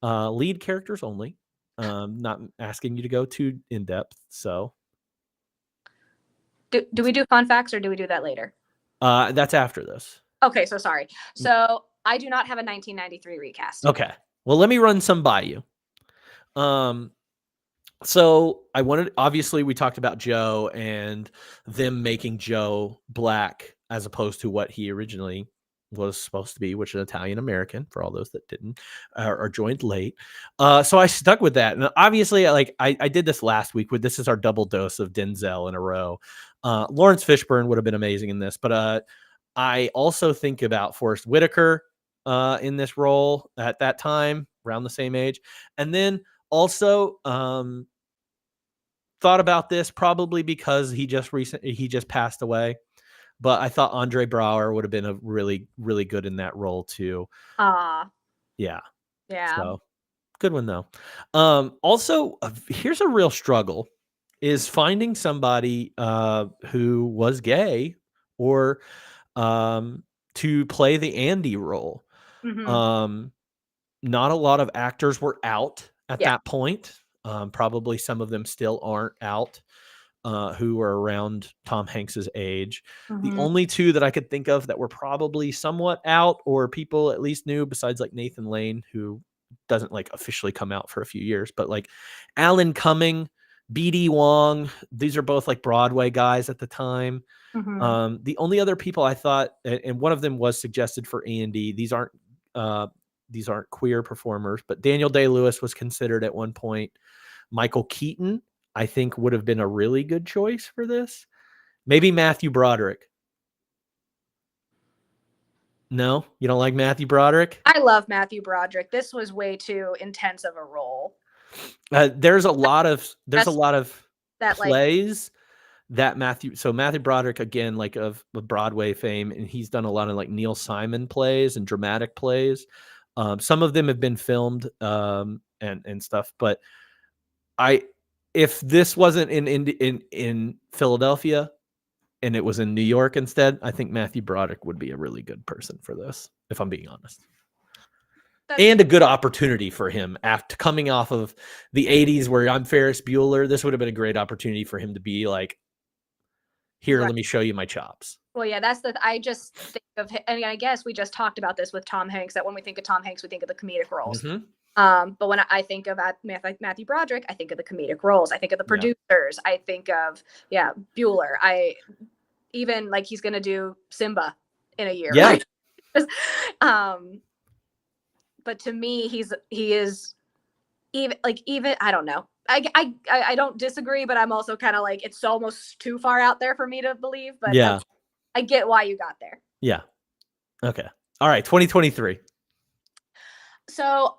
Lead characters only. Not asking you to go too in depth. So, Do we do fun facts or do we do that later? that's after this. Okay, so sorry. So I do not have a 1993 recast. Okay. Well, let me run some by you. So obviously we talked about Joe and them making Joe black as opposed to what he originally was supposed to be, which is Italian American, for all those that didn't or joined late. So I stuck with that. And obviously like I did this last week this is our double dose of Denzel in a row. Lawrence Fishburne would have been amazing in this, but I also think about Forrest Whitaker in this role at that time, around the same age. And then also thought about this probably because he just passed away, but I thought Andre Braugher would have been a really, really good in that role too. Yeah. So good one though. Also here's a real struggle is finding somebody who was gay or to play the Andy role. Not a lot of actors were out at that point. Probably some of them still aren't out. who were around Tom Hanks's age. The Mhm. only two that I could think of that were probably somewhat out or people at least knew, besides like Nathan Lane, who doesn't like officially come out for a few years, but like Alan Cumming, BD Wong, these are both like Broadway guys at the time. Mhm. The only other people I thought, and one of them was suggested for Andy. These aren't queer performers, but Daniel Day-Lewis was considered at one point. Michael Keaton, I think, would have been a really good choice for this. Maybe Matthew Broderick. No, you don't like Matthew Broderick? I love Matthew Broderick. This was way too intense of a role. There's a lot of That like plays that Matthew Broderick, again, like of Broadway fame, and he's done a lot of like Neil Simon plays and dramatic plays. Some of them have been filmed and stuff, but if this wasn't in Philadelphia and it was in New York instead, I think Matthew Broderick would be a really good person for this, if I'm being honest. And a good opportunity for him after coming off of the 80s where I'm Ferris Bueller. This would have been a great opportunity for him to be like, here, let me show you my chops. Well, yeah, I just think of, and I guess we just talked about this with Tom Hanks, that when we think of Tom Hanks, we think of the comedic roles. Mm-hmm. But when I think of Matthew Broderick, I think of the comedic roles. I think of the producers. I think of, Bueller. Even like he's going to do Simba in a year. Yeah. Right? But to me, he is even I don't know. I don't disagree, but I'm also kind of like, it's almost too far out there for me to believe. But yeah, I get why you got there. Yeah. Okay. All right. 2023. So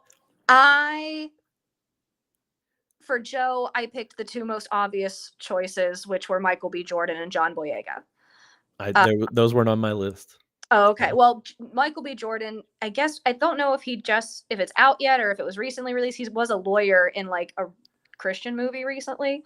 for Joe, I picked the two most obvious choices, which were Michael B. Jordan and John Boyega. Those weren't on my list. Oh, okay. Well, Michael B. Jordan, I guess, I don't know if it's out yet or if it was recently released. He was a lawyer in like a Christian movie recently.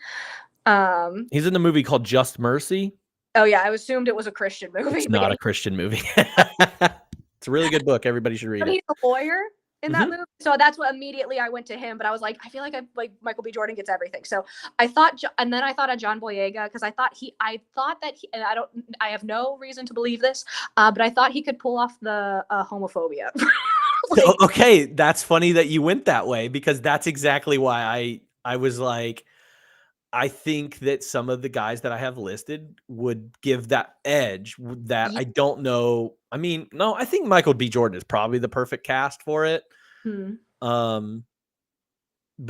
He's in the movie called Just Mercy. Oh yeah, I assumed it was a Christian movie. It's not a Christian movie. It's a really good book. Everybody should read but it. He's a lawyer in that movie, so that's what immediately I went to him. But I was like, I feel like Michael B. Jordan gets everything. So I thought, and then I thought of John Boyega because I thought that he, and I have no reason to believe this, but I thought he could pull off the homophobia. Okay, that's funny that you went that way because that's exactly why I was like, I think that some of the guys that I have listed would give that edge that I don't know. I mean, no, I think Michael B. Jordan is probably the perfect cast for it. But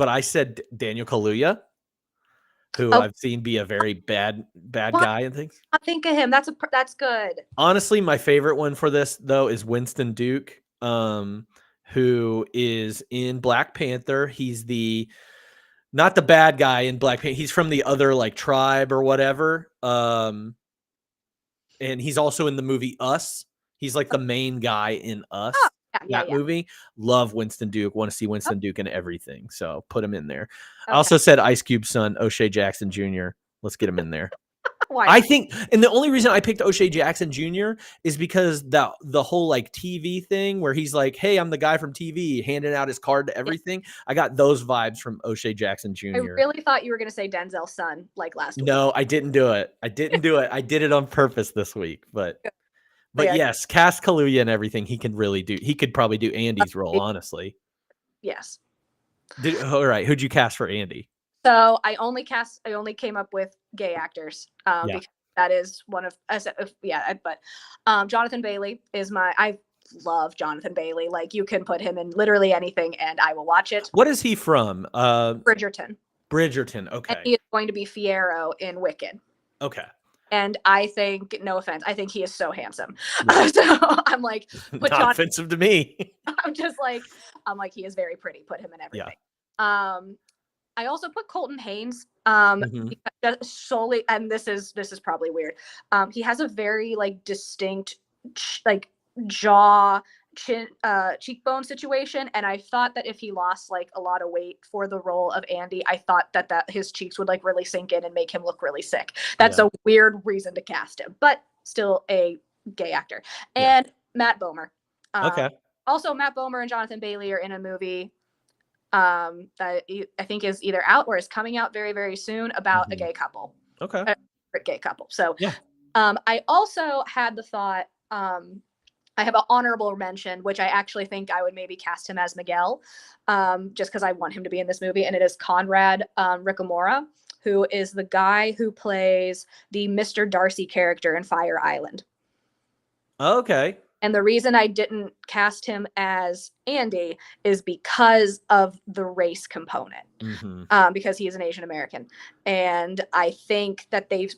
I said Daniel Kaluuya, who I've seen be a very bad guy and things. I think of him. That's good. Honestly, my favorite one for this though is Winston Duke, who is in Black Panther. He's not the bad guy in Black Panther. He's from the other like tribe or whatever. And he's also in the movie Us. He's like the main guy in Us. Movie. Love Winston Duke. Want to see Winston Duke in everything. So put him in there. I also said Ice Cube's son, O'Shea Jackson Jr. Let's get him in there. I think, and the only reason I picked O'Shea Jackson Jr. is because the whole like TV thing where he's like, hey, I'm the guy from TV handing out his card to everything. I got those vibes from O'Shea Jackson Jr. I really thought you were going to say Denzel's son like last week. No, I didn't do it. I did it on purpose this week, but yes, cast Kaluuya and everything. He could probably do Andy's role, honestly. Yes. All right. Who'd you cast for Andy? So I only came up with gay actors. Because that is one of, but Jonathan Bailey is I love Jonathan Bailey. Like you can put him in literally anything and I will watch it. What is he from? Bridgerton. Okay. And he is going to be Fiyero in Wicked. Okay. And I think, no offense, I think he is so handsome. So I'm like, not offensive to me. I'm like, he is very pretty. Put him in everything. Yeah. I also put Colton Haynes solely, and this is probably weird. He has a very like distinct like jaw, chin, cheekbone situation, and I thought that if he lost like a lot of weight for the role of Andy, I thought that his cheeks would like really sink in and make him look really sick. That's a weird reason to cast him, but still a gay actor. And Matt Bomer. Also, Matt Bomer and Jonathan Bailey are in a movie that I think is either out or is coming out very, very soon about a gay couple. Okay. gay couple. So Yeah. I also had the thought, I have an honorable mention, which I actually think I would maybe cast him as Miguel, just because I want him to be in this movie, and it is Conrad Ricamora, who is the guy who plays the Mr. Darcy character in Fire Island. Okay. And the reason I didn't cast him as Andy is because of the race component, Hmm. because he is an Asian American. And I think that they've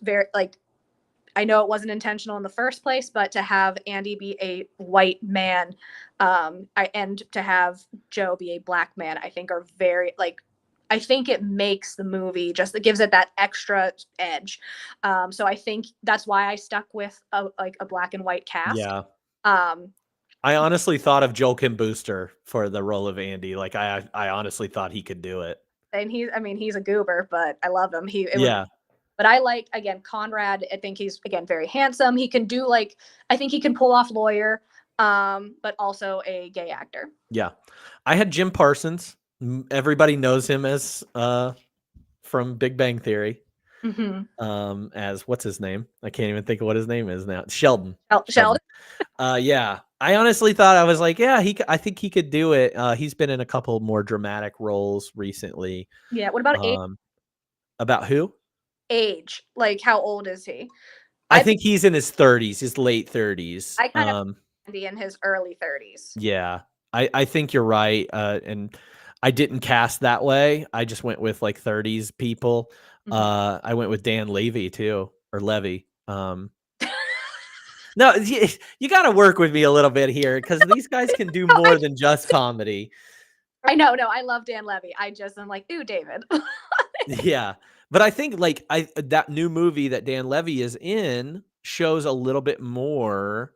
I know it wasn't intentional in the first place, but to have Andy be a white man, and to have Joe be a black man, I think are very I think it makes the movie it gives it that extra edge. So I think that's why I stuck with a black and white cast. Yeah. Um, I honestly thought of Joachim Booster for the role of Andy. Like I honestly thought he could do it. and he's a goober, but I love him. Yeah. But I like, again, Conrad. I think he's, again, very handsome. He can do I think he can pull off lawyer, but also a gay actor. Yeah. I had Jim Parsons. Everybody knows him as from Big Bang Theory. Mm-hmm. As what's his name? I can't even think of what his name is now. Sheldon. Sheldon. Yeah. I honestly thought, I was like, yeah, I think he could do it. He's been in a couple more dramatic roles recently. Yeah. What about age? About who? Age. Like, how old is he? I think he's in his 30s, his late 30s. I kind of Andy in his early 30s. Yeah. I think you're right. And I didn't cast that way. I just went with like 30s people. I went with Dan Levy too, or Levy. No, you got to work with me a little bit here, because these guys can do more than just comedy. I know. No, I love Dan Levy. I'm like, ooh, David. Yeah. But I think that new movie that Dan Levy is in shows a little bit more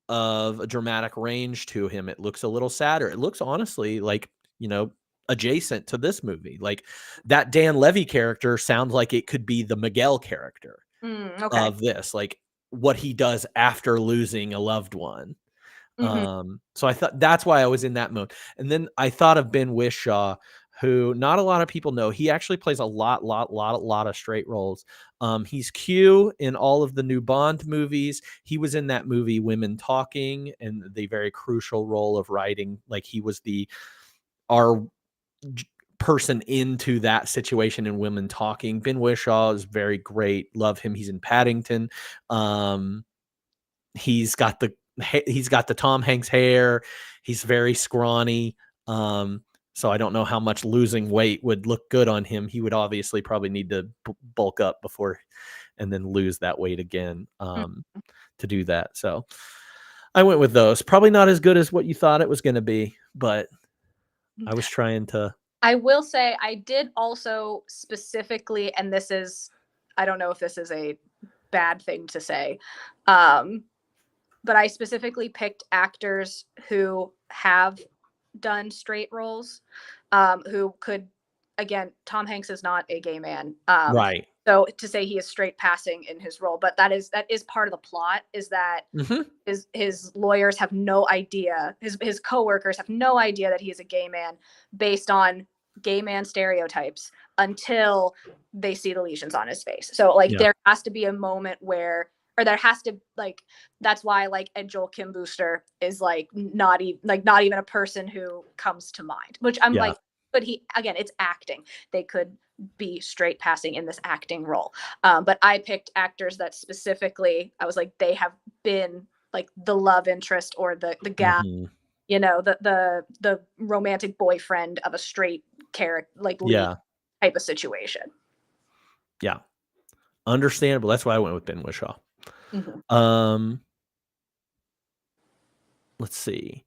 of a dramatic range to him. It looks a little sadder. It looks honestly like, adjacent to this movie. Like that Dan Levy character sounds like it could be the Miguel character Okay. of this, like what he does after losing a loved one. So I thought that's why I was in that mode. And then I thought of Ben Whishaw, who not a lot of people know. He actually plays a lot of straight roles. He's Q in all of the new Bond movies. He was in that movie Women Talking, and the very crucial role of writing, like he was our person into that situation in Women Talking. Ben Whishaw is very great. Love him. He's in Paddington. He's got the Tom Hanks hair. He's very scrawny. So I don't know how much losing weight would look good on him. He would obviously probably need to bulk up before and then lose that weight again to do that. So I went with those. Probably not as good as what you thought it was going to be, but I was trying to. I will say I did also specifically, and I don't know if this is a bad thing to say, but I specifically picked actors who have done straight roles, who could, again, Tom Hanks is not a gay man, Right. So to say he is straight passing in his role, but that is part of the plot, is that his lawyers have no idea, his coworkers have no idea that he is a gay man based on gay man stereotypes until they see the lesions on his face. So there has to be a moment where, or there has to, that's why Ed Joel Kim Booster is not even a person who comes to mind, which I'm but he, again, it's acting. They could be straight passing in this acting role. But I picked actors that specifically, I was like, they have been the love interest or the guy, the romantic boyfriend of a straight character, lead type of situation. Yeah. Understandable. That's why I went with Ben Whishaw. Let's see.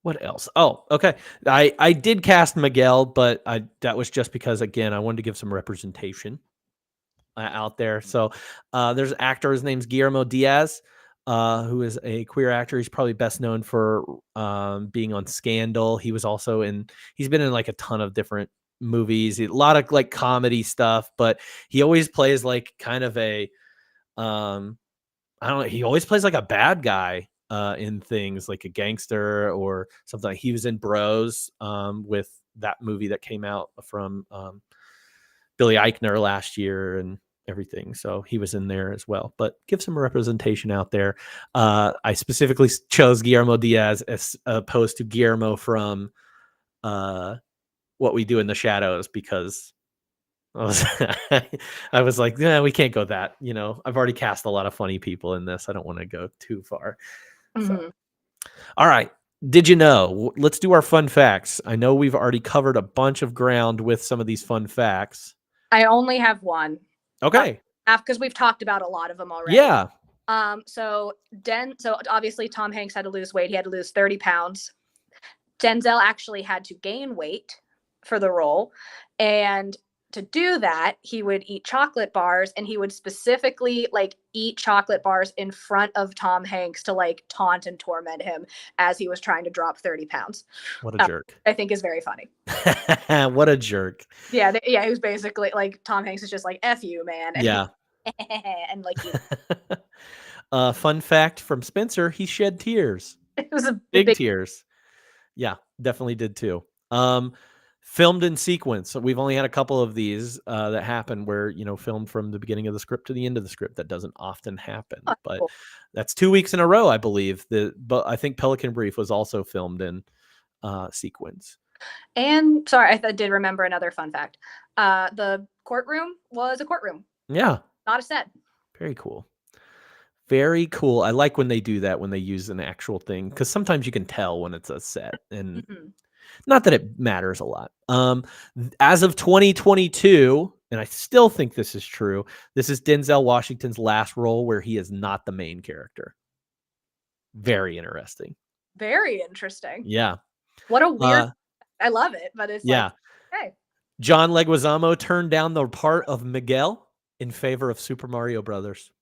What else? Oh, okay. I did cast Miguel, but that was just because, again, I wanted to give some representation out there. So there's an actor. His name's Guillermo Diaz, who is a queer actor. He's probably best known for being on Scandal. He was also he's been in a ton of different movies, a lot of comedy stuff, but he always plays kind of a, I don't know. He always plays a bad guy in things, like a gangster or something. He was in Bros with that movie that came out from Billy Eichner last year, and everything. So he was in there as well, but give some representation out there. I specifically chose Guillermo Diaz as opposed to Guillermo from What We Do in the Shadows, because I was like, yeah, we can't go that, I've already cast a lot of funny people in this. I don't want to go too far. So, all right. Did you know? Let's do our fun facts. I know we've already covered a bunch of ground with some of these fun facts. I only have one. Okay. Because we've talked about a lot of them already. Yeah. So obviously Tom Hanks had to lose weight. He had to lose 30 pounds. Denzel actually had to gain weight for the role. And to do that, he would eat chocolate bars, and he would specifically eat chocolate bars in front of Tom Hanks to taunt and torment him as he was trying to drop 30 pounds. What a jerk. I think is very funny. What a jerk. Yeah. He was basically Tom Hanks is just like, F you, man. And Yeah. and Fun fact from Spencer, he shed tears. it was a Big tears. Yeah, definitely did too. Filmed in sequence. So we've only had a couple of these that happen where, filmed from the beginning of the script to the end of the script. That doesn't often happen, but cool. That's 2 weeks in a row, I believe. But I think Pelican Brief was also filmed in sequence. And sorry, I did remember another fun fact. The courtroom was a courtroom. Yeah. Not a set. Very cool. Very cool. I like when they do that, when they use an actual thing, because sometimes you can tell when it's a set, and not that it matters a lot. As of 2022, and I still think this is true, this is Denzel Washington's last role where he is not the main character. Very interesting. Very interesting. Yeah. What a weird. I love it, but it's hey. John Leguizamo turned down the part of Miguel in favor of Super Mario Brothers.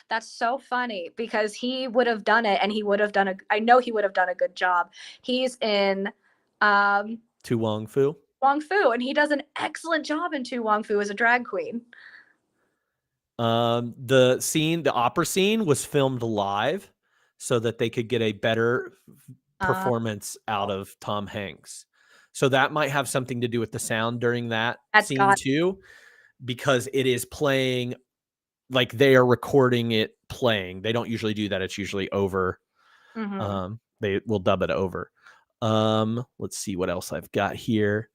That's so funny because he would have done it, and he would have done I know he would have done a good job. He's in To Wong Fu. Wong Fu, and he does an excellent job in To Wong Fu as a drag queen. The opera scene was filmed live so that they could get a better performance out of Tom Hanks. So that might have something to do with the sound during that scene too, because it is playing like they are recording it playing. They don't usually do that. It's usually over. They will dub it over. Let's see what else I've got here.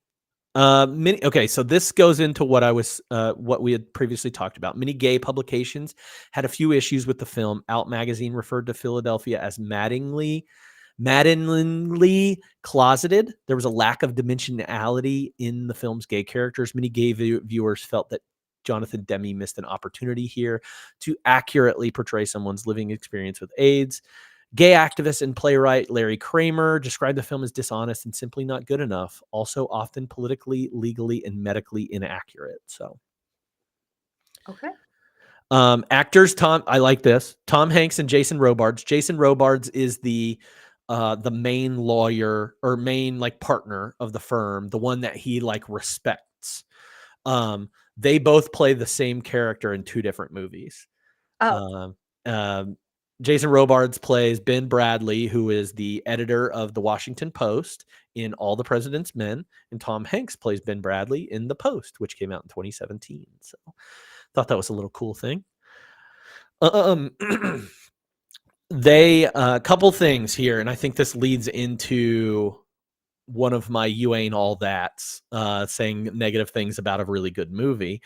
Okay, so this goes into what we had previously talked about. Many gay publications had a few issues with the film. Out magazine referred to Philadelphia as maddeningly closeted. There was a lack of dimensionality in the film's gay characters. Many gay viewers felt that Jonathan Demme missed an opportunity here to accurately portray someone's living experience with AIDS. Gay activist and playwright Larry Kramer described the film as dishonest and simply not good enough, also often politically, legally, and medically inaccurate. So, okay. Actors, I like this. Tom Hanks and Jason Robards. Jason Robards is the main lawyer or main partner of the firm, the one that he respects. They both play the same character in two different movies. Jason Robards plays Ben Bradley, who is the editor of the Washington Post in All the President's Men, and Tom Hanks plays Ben Bradley in The Post, which came out in 2017. So thought that was a little cool thing. They couple things here, and I think this leads into one of my "you ain't all that's" saying negative things about a really good movie.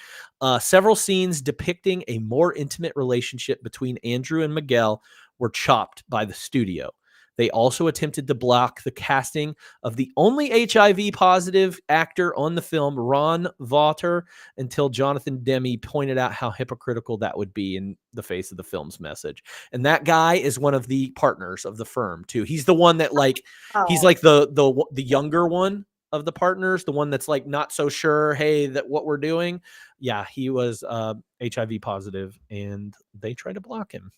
Several scenes depicting a more intimate relationship between Andrew and Miguel were chopped by the studio. They also attempted to block the casting of the only HIV positive actor on the film, Ron Vaughter, until Jonathan Demme pointed out how hypocritical that would be in the face of the film's message. And that guy is one of the partners of the firm too. He's the one that he's like the younger one of the partners, the one that's not so sure, hey, that what we're doing. Yeah, he was HIV positive, and they tried to block him.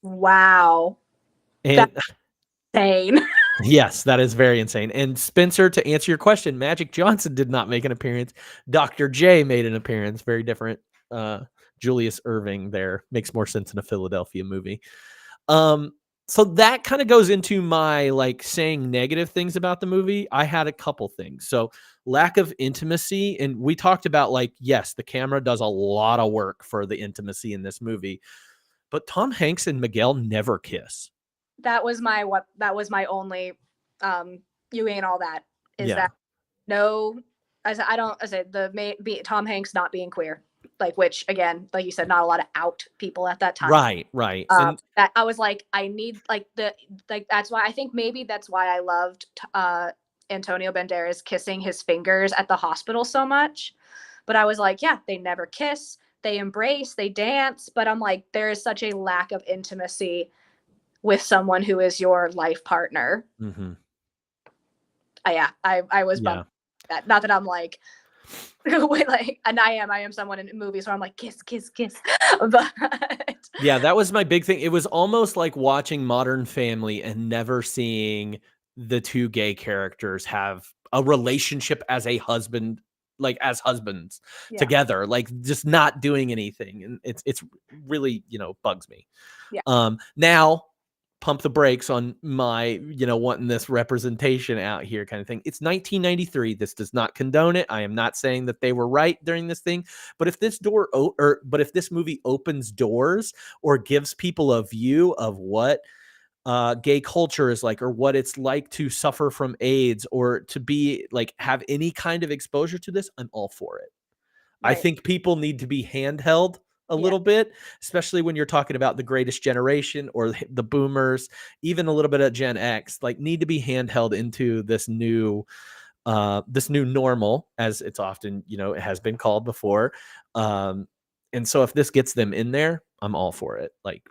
Wow. And that's insane. Yes, that is very insane. And Spencer, to answer your question, Magic Johnson did not make an appearance. Dr. J made an appearance. Very different. Julius Irving there makes more sense in a Philadelphia movie. So that kind of goes into my saying negative things about the movie. I had a couple things. So lack of intimacy. And we talked about, like, yes, the camera does a lot of work for the intimacy in this movie, but Tom Hanks and Miguel never kiss. That was my only you ain't all that is Yeah. that no, I said Tom Hanks not being queer, like, which again, like you said, not a lot of out people at that time. Right. And That I was like, I need that's why I think maybe that's why I loved Antonio Banderas kissing his fingers at the hospital so much. But I was like, yeah, they never kiss, they embrace, they dance, but I'm like, there is such a lack of intimacy with someone who is your life partner. mhm, I was yeah. bummed that. Not that I'm like, like, and I am someone in movies where I'm like, kiss, but Yeah, that was my big thing. It was almost like watching Modern Family and never seeing the two gay characters have a relationship as a husband, like as husbands Yeah. together, like just not doing anything. And it's really, bugs me. Yeah. Now pump the brakes on my, wanting this representation out here kind of thing. It's 1993. This does not condone it. I am not saying that they were right during this thing, but if this if this movie opens doors or gives people a view of what gay culture is like, or what it's like to suffer from AIDS, or to be like, have any kind of exposure to this, I'm all for it. I Right. think people need to be handheld a Yeah. little bit, especially when you're talking about the greatest generation or the boomers, even a little bit of Gen X, like, need to be handheld into this new normal, as it's often, it has been called before. And so if this gets them in there, I'm all for it. Like,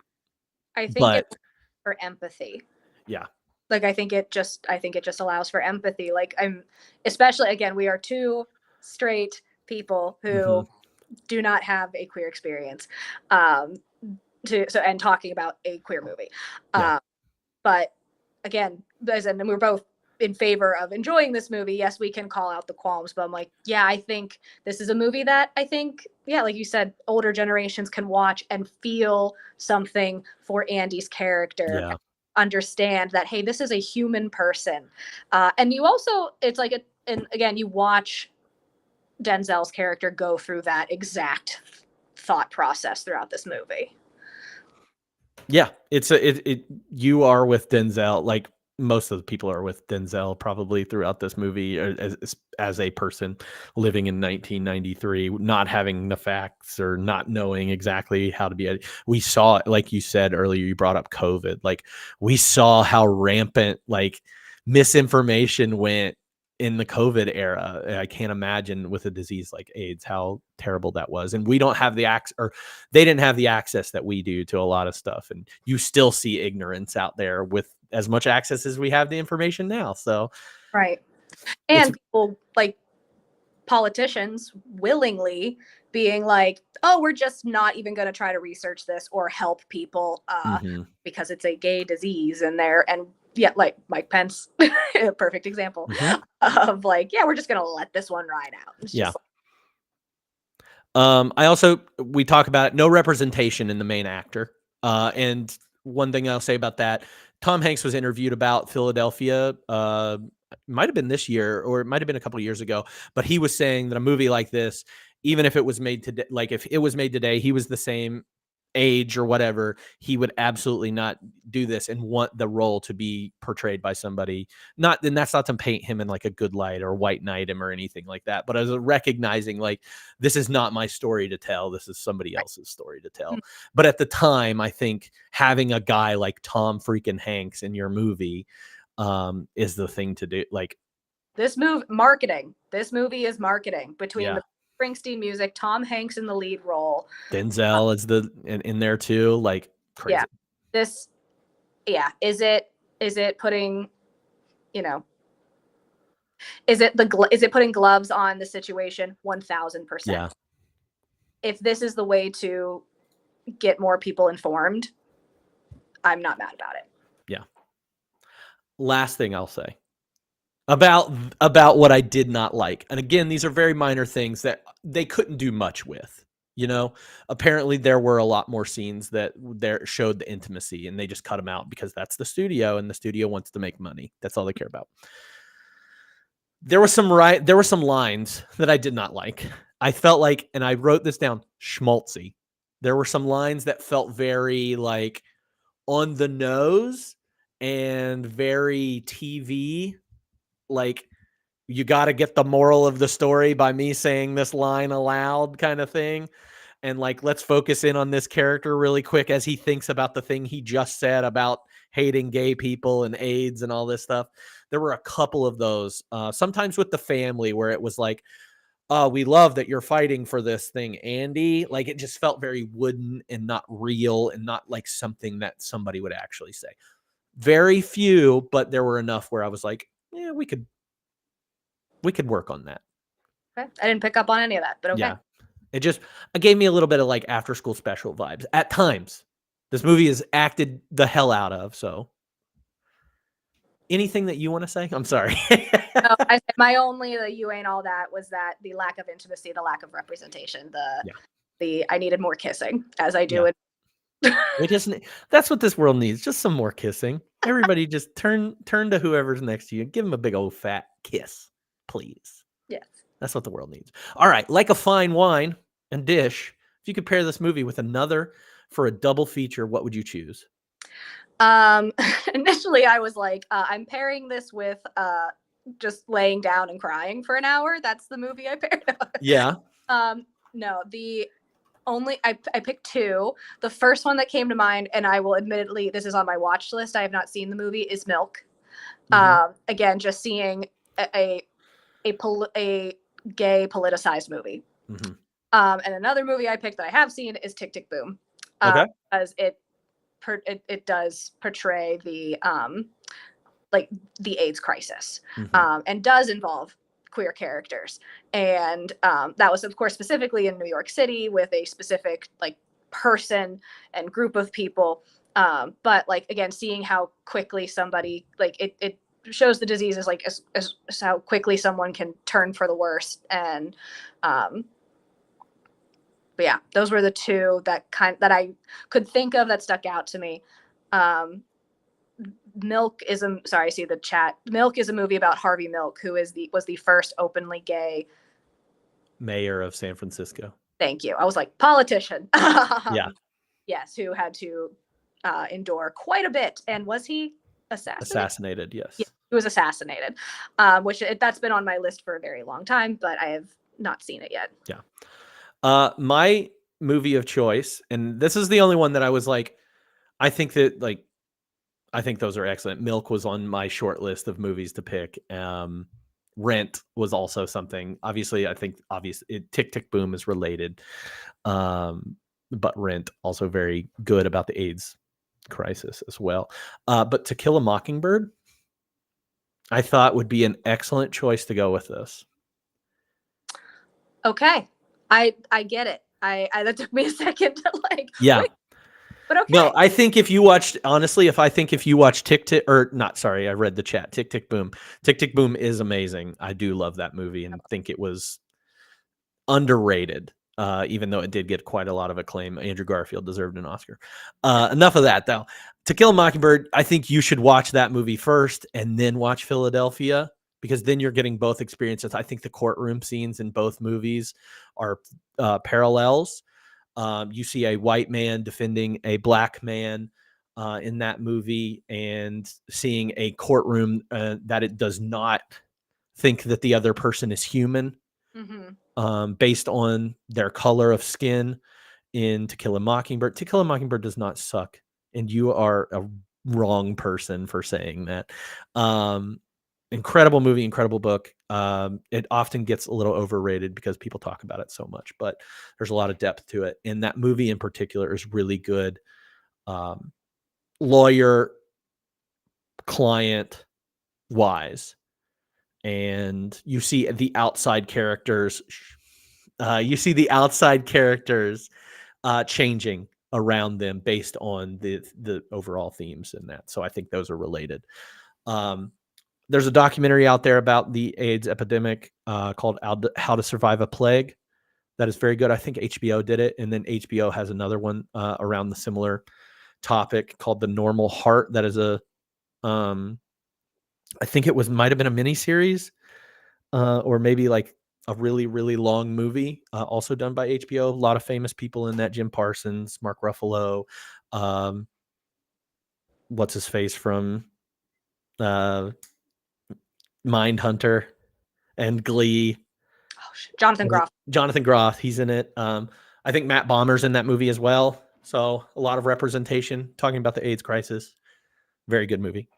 I think but it's for empathy. yeah, Like, I think it just allows for empathy. Like, especially again, we are two straight people who Mhm. do not have a queer experience. And talking about a queer movie. Yeah. But again, and we're both in favor of enjoying this movie. Yes, we can call out the qualms, but I'm like, yeah, I think this is a movie that I think, yeah, like you said, older generations can watch and feel something for Andy's character. Yeah. Understand that, hey, this is a human person. And you also, it's like, and again, you watch Denzel's character go through that exact thought process throughout this movie. Yeah, you are with Denzel, like most of the people are with Denzel probably throughout this movie, as a person living in 1993, not having the facts or not knowing exactly how to be. We saw, like you said earlier, you brought up COVID. Like, we saw how rampant, like, misinformation went in the COVID era. I can't imagine with a disease like AIDS how terrible that was. And we don't have the or they didn't have the access that we do to a lot of stuff. And you still see ignorance out there with as much access as we have the information now. So, right. And people, like politicians, willingly being like, oh, we're just not even going to try to research this or help people because it's a gay disease in there. And yeah, like Mike Pence, a perfect example of like, yeah, we're just going to let this one ride out. It's yeah. just We talk about no representation in the main actor. And one thing I'll say about that, Tom Hanks was interviewed about Philadelphia. Might have been this year, or it might have been a couple of years ago, but he was saying that a movie like this, even if it was made today, like if it was made today, he was the same age or whatever, he would absolutely not do this and want the role to be portrayed by somebody. And that's not to paint him in like a good light or white knight him or anything like that, but as a recognizing, like, this is not my story to tell. This is somebody else's story to tell. But at the time, I think having a guy like Tom freaking Hanks in your movie is the thing to do. Like, this movie is marketing between Yeah. the Springsteen music, Tom Hanks in the lead role. Denzel is in there too, like, crazy. Yeah. Is it putting, is it putting gloves on the situation? 1000%. Yeah. If this is the way to get more people informed, I'm not mad about it. Yeah. Last thing I'll say about what I did not like. And again, these are very minor things that they couldn't do much with. Apparently there were a lot more scenes that showed the intimacy, and they just cut them out because that's the studio, and the studio wants to make money. That's all they care about. There were some lines that I did not like. I felt like, and I wrote this down, schmaltzy. There were some lines that felt very like on the nose and very TV. Like, you got to get the moral of the story by me saying this line aloud, kind of thing. And like, let's focus in on this character really quick as he thinks about the thing he just said about hating gay people and AIDS and all this stuff. There were a couple of those, sometimes with the family, where it was like, we love that you're fighting for this thing, Andy. Like, it just felt very wooden and not real and not like something that somebody would actually say. Very few, but there were enough where I was like, yeah, we could work on that. Okay. I didn't pick up on any of that, but okay. Yeah. It gave me a little bit of like after school special vibes at times. This movie is acted the hell out of. So anything that you want to say? I'm sorry. No, I said my only you ain't all that was that the lack of intimacy, the lack of representation, the I needed more kissing, as I do That's what this world needs. Just some more kissing. Everybody just turn to whoever's next to you. Give them a big old fat kiss, please. Yes. That's what the world needs. All right. Like a fine wine and dish, if you could pair this movie with another for a double feature, what would you choose? Initially I was like, I'm pairing this with just laying down and crying for an hour. That's the movie I paired. Yeah. No, I picked two. The first one that came to mind, and I will admittedly, this is on my watch list, I have not seen the movie, is Milk. Again, just seeing a gay politicized movie. And another movie I picked that I have seen is Tick, Tick, Boom. Because it does portray the the AIDS crisis, and does involve queer characters, and that was of course specifically in New York City with a specific like person and group of people, but like again seeing how quickly somebody like it shows the disease as like as how quickly someone can turn for the worst, and but yeah, those were the two that I could think of that stuck out to me. Milk is I see the chat. Milk is a movie about Harvey Milk, who was the first openly gay mayor of San Francisco. Thank you. I was like, politician. Yeah. Yes, who had to endure quite a bit. And was he assassinated? Yes. Yeah, he was assassinated, which that's been on my list for a very long time, but I have not seen it yet. Yeah. My movie of choice, and this is the only one that I was like, I think those are excellent. Milk was on my short list of movies to pick. Rent was also something. Obviously, Tick, Tick, Boom is related. But Rent also very good about the AIDS crisis as well. But To Kill a Mockingbird, I thought would be an excellent choice to go with this. Okay. I get it. I that took me a second to like. Yeah. Wait, but okay. No, I think if you watched Tick Tick, or not, sorry, I read the chat. Tick, Tick, Boom. Tick, Tick, Boom is amazing. I do love that movie and think it was underrated, even though it did get quite a lot of acclaim. Andrew Garfield deserved an Oscar. Enough of that, though. To Kill a Mockingbird, I think you should watch that movie first and then watch Philadelphia, because then you're getting both experiences. I think the courtroom scenes in both movies are parallels. You see a white man defending a black man in that movie, and seeing a courtroom that it does not think that the other person is human based on their color of skin in To Kill a Mockingbird. To Kill a Mockingbird does not suck, and you are a wrong person for saying that. Incredible movie, incredible book. It often gets a little overrated because people talk about it so much, but there's a lot of depth to it. And that movie in particular is really good. Lawyer, client wise. And you see the outside characters. Changing around them based on the overall themes in that. So I think those are related. There's a documentary out there about the AIDS epidemic called How to Survive a Plague. That is very good. I think HBO did it. And then HBO has another one around the similar topic called The Normal Heart. That is I think it might have been a mini series. or maybe like a really, really long movie, also done by HBO. A lot of famous people in that: Jim Parsons, Mark Ruffalo, um, what's his face from uh, Mindhunter and Glee. Oh, shit. Jonathan Groff. Jonathan Groff, he's in it. I think Matt Bomer's in that movie as well. So a lot of representation talking about the AIDS crisis. Very good movie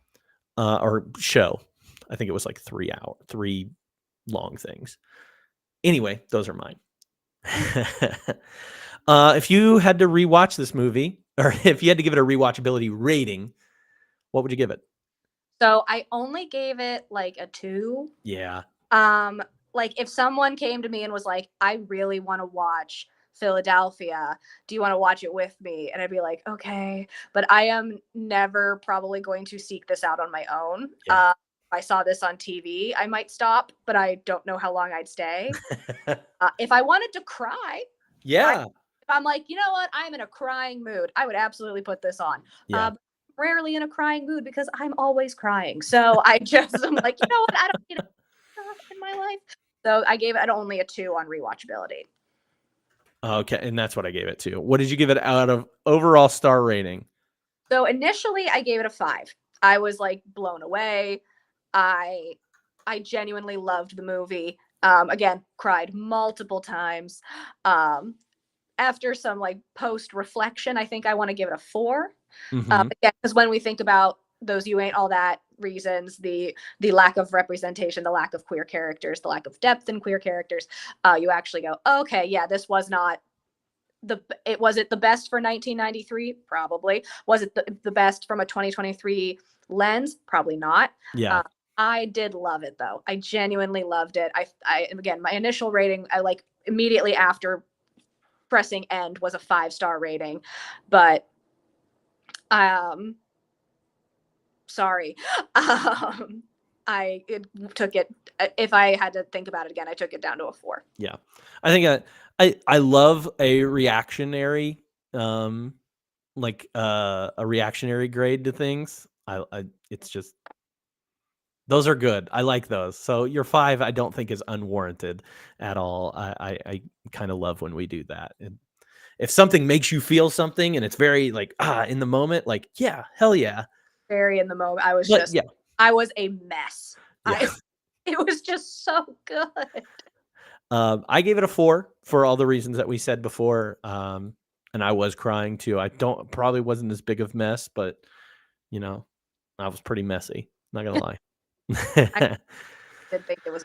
or show. I think it was like 3 long things. Anyway, those are mine. If you had to rewatch this movie, or if you had to give it a rewatchability rating, what would you give it? So I only gave it like a 2. Yeah. Like if someone came to me and was like, I really want to watch Philadelphia, do you want to watch it with me? And I'd be like, okay, but I am never probably going to seek this out on my own. Yeah. If I saw this on TV, I might stop, but I don't know how long I'd stay. If I wanted to cry, Yeah. if I'm like, you know what, I'm in a crying mood, I would absolutely put this on. Yeah. Rarely in a crying mood because I'm always crying. So I just, I'm like, you know what, I don't need it in my life. So I gave it only a 2 on rewatchability. Okay, and that's what I gave it to. What did you give it out of overall star rating? So initially I gave it a 5. I was like blown away. I genuinely loved the movie. Again, cried multiple times. After some like post reflection, I think I want to give it a 4. Mhm. Again, because when we think about those you ain't all that reasons, the lack of representation, the lack of queer characters, the lack of depth in queer characters, you actually go, okay, yeah, this was not was it the best for 1993? Probably. Was it the best from a 2023 lens? Probably not. Yeah. I did love it though. I genuinely loved it. I again, my initial rating, I like immediately after pressing end was a 5-star rating, but sorry. I took it, if I had to think about it again, I took it down to a 4. Yeah. I think I love a reactionary a reactionary grade to things. It's just those are good. I like those. So your 5 I don't think is unwarranted at all. I kind of love when we do that. And if something makes you feel something and it's very like in the moment, like yeah, hell yeah. Very in the moment. I was But just yeah. I was a mess. Yeah. It was just so good. I gave it a 4 for all the reasons that we said before. And I was crying too. I probably wasn't as big of mess, but you know, I was pretty messy. Not gonna lie. I did think it was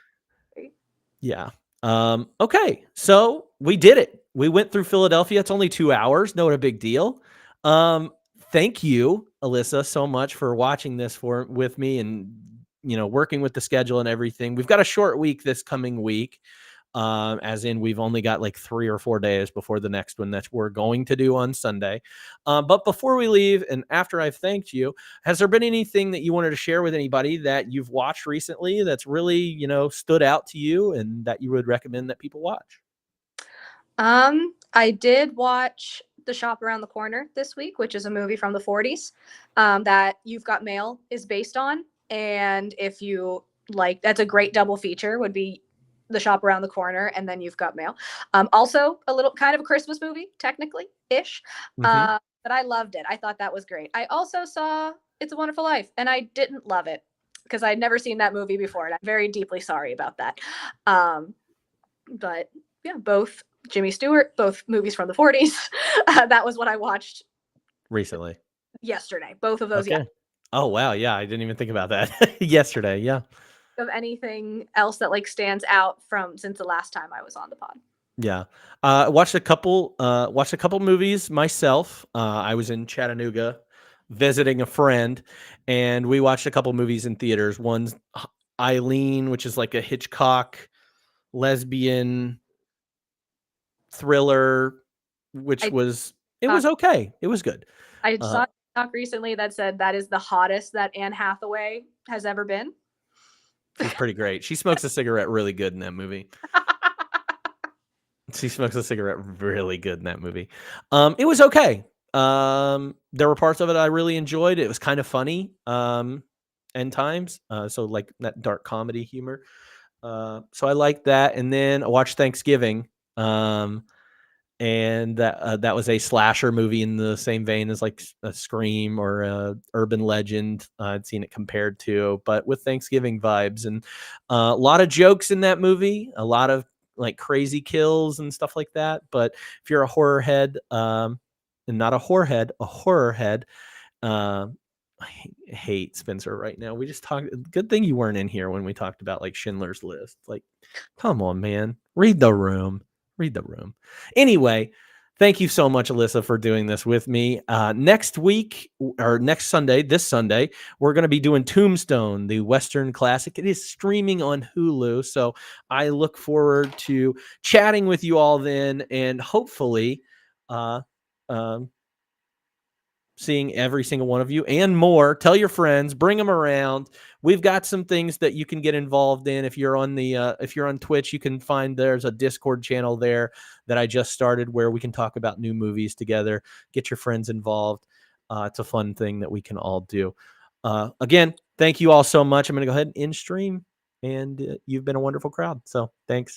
great. Yeah. Okay. So we did it. We went through Philadelphia. It's only 2 hours. Not a big deal. Thank you, Alyssa, so much for watching this with me and working with the schedule and everything. We've got a short week this coming week. As in we've only got like 3 or 4 days before the next one that we're going to do on Sunday. But before we leave and after I've thanked you, has there been anything that you wanted to share with anybody that you've watched recently that's really, stood out to you and that you would recommend that people watch? I did watch The Shop Around the Corner this week, which is a movie from the 40s that You've Got Mail is based on. And if you like, that's a great double feature, would be The Shop Around the Corner and then You've Got Mail. Also a little kind of a Christmas movie, technically ish. Mhm. But I loved it. I thought that was great. I also saw It's a Wonderful Life and I didn't love it because I'd never seen that movie before. And I'm very deeply sorry about that. But yeah, both Jimmy Stewart, both movies from the 40s. That was what I watched Recently. yesterday. Both of those. Okay. Yeah. Oh, wow. Yeah. I didn't even think about that yesterday. Yeah. Of anything else that like stands out from since the last time I was on the pod? Yeah. Watched a couple movies myself. I was in Chattanooga visiting a friend and we watched a couple movies in theaters. One's Eileen, which is like a Hitchcock lesbian thriller, which was okay. It was good. I saw a talk recently that said that is the hottest that Anne Hathaway has ever been. She's pretty great. She smokes a cigarette really good in that movie. She smokes a cigarette really good in that movie. It was okay. There were parts of it I really enjoyed. It was kind of funny, end times. So like that dark comedy humor. So I like that. And then I watched Thanksgiving. And that was a slasher movie in the same vein as like a Scream or a Urban Legend. I'd seen it compared to, but with Thanksgiving vibes, and a lot of jokes in that movie, a lot of like crazy kills and stuff like that. But if you're a horror head, and not a whorehead, a horror head, I hate Spencer right now. We just talked. Good thing you weren't in here when we talked about like Schindler's List. Like, come on, man, read the room. Read the room. Anyway, thank you so much, Alyssa, for doing this with me. Next week or next Sunday, this Sunday, we're going to be doing Tombstone, the Western classic. It is streaming on Hulu. So I look forward to chatting with you all then, and hopefully seeing every single one of you and more. Tell your friends, bring them around. We've got some things that you can get involved in. If you're on if you're on Twitch, you can find there's a Discord channel there that I just started where we can talk about new movies together. Get your friends involved. It's a fun thing that we can all do. Again, thank you all so much. I'm going to go ahead and end stream, and you've been a wonderful crowd. So thanks.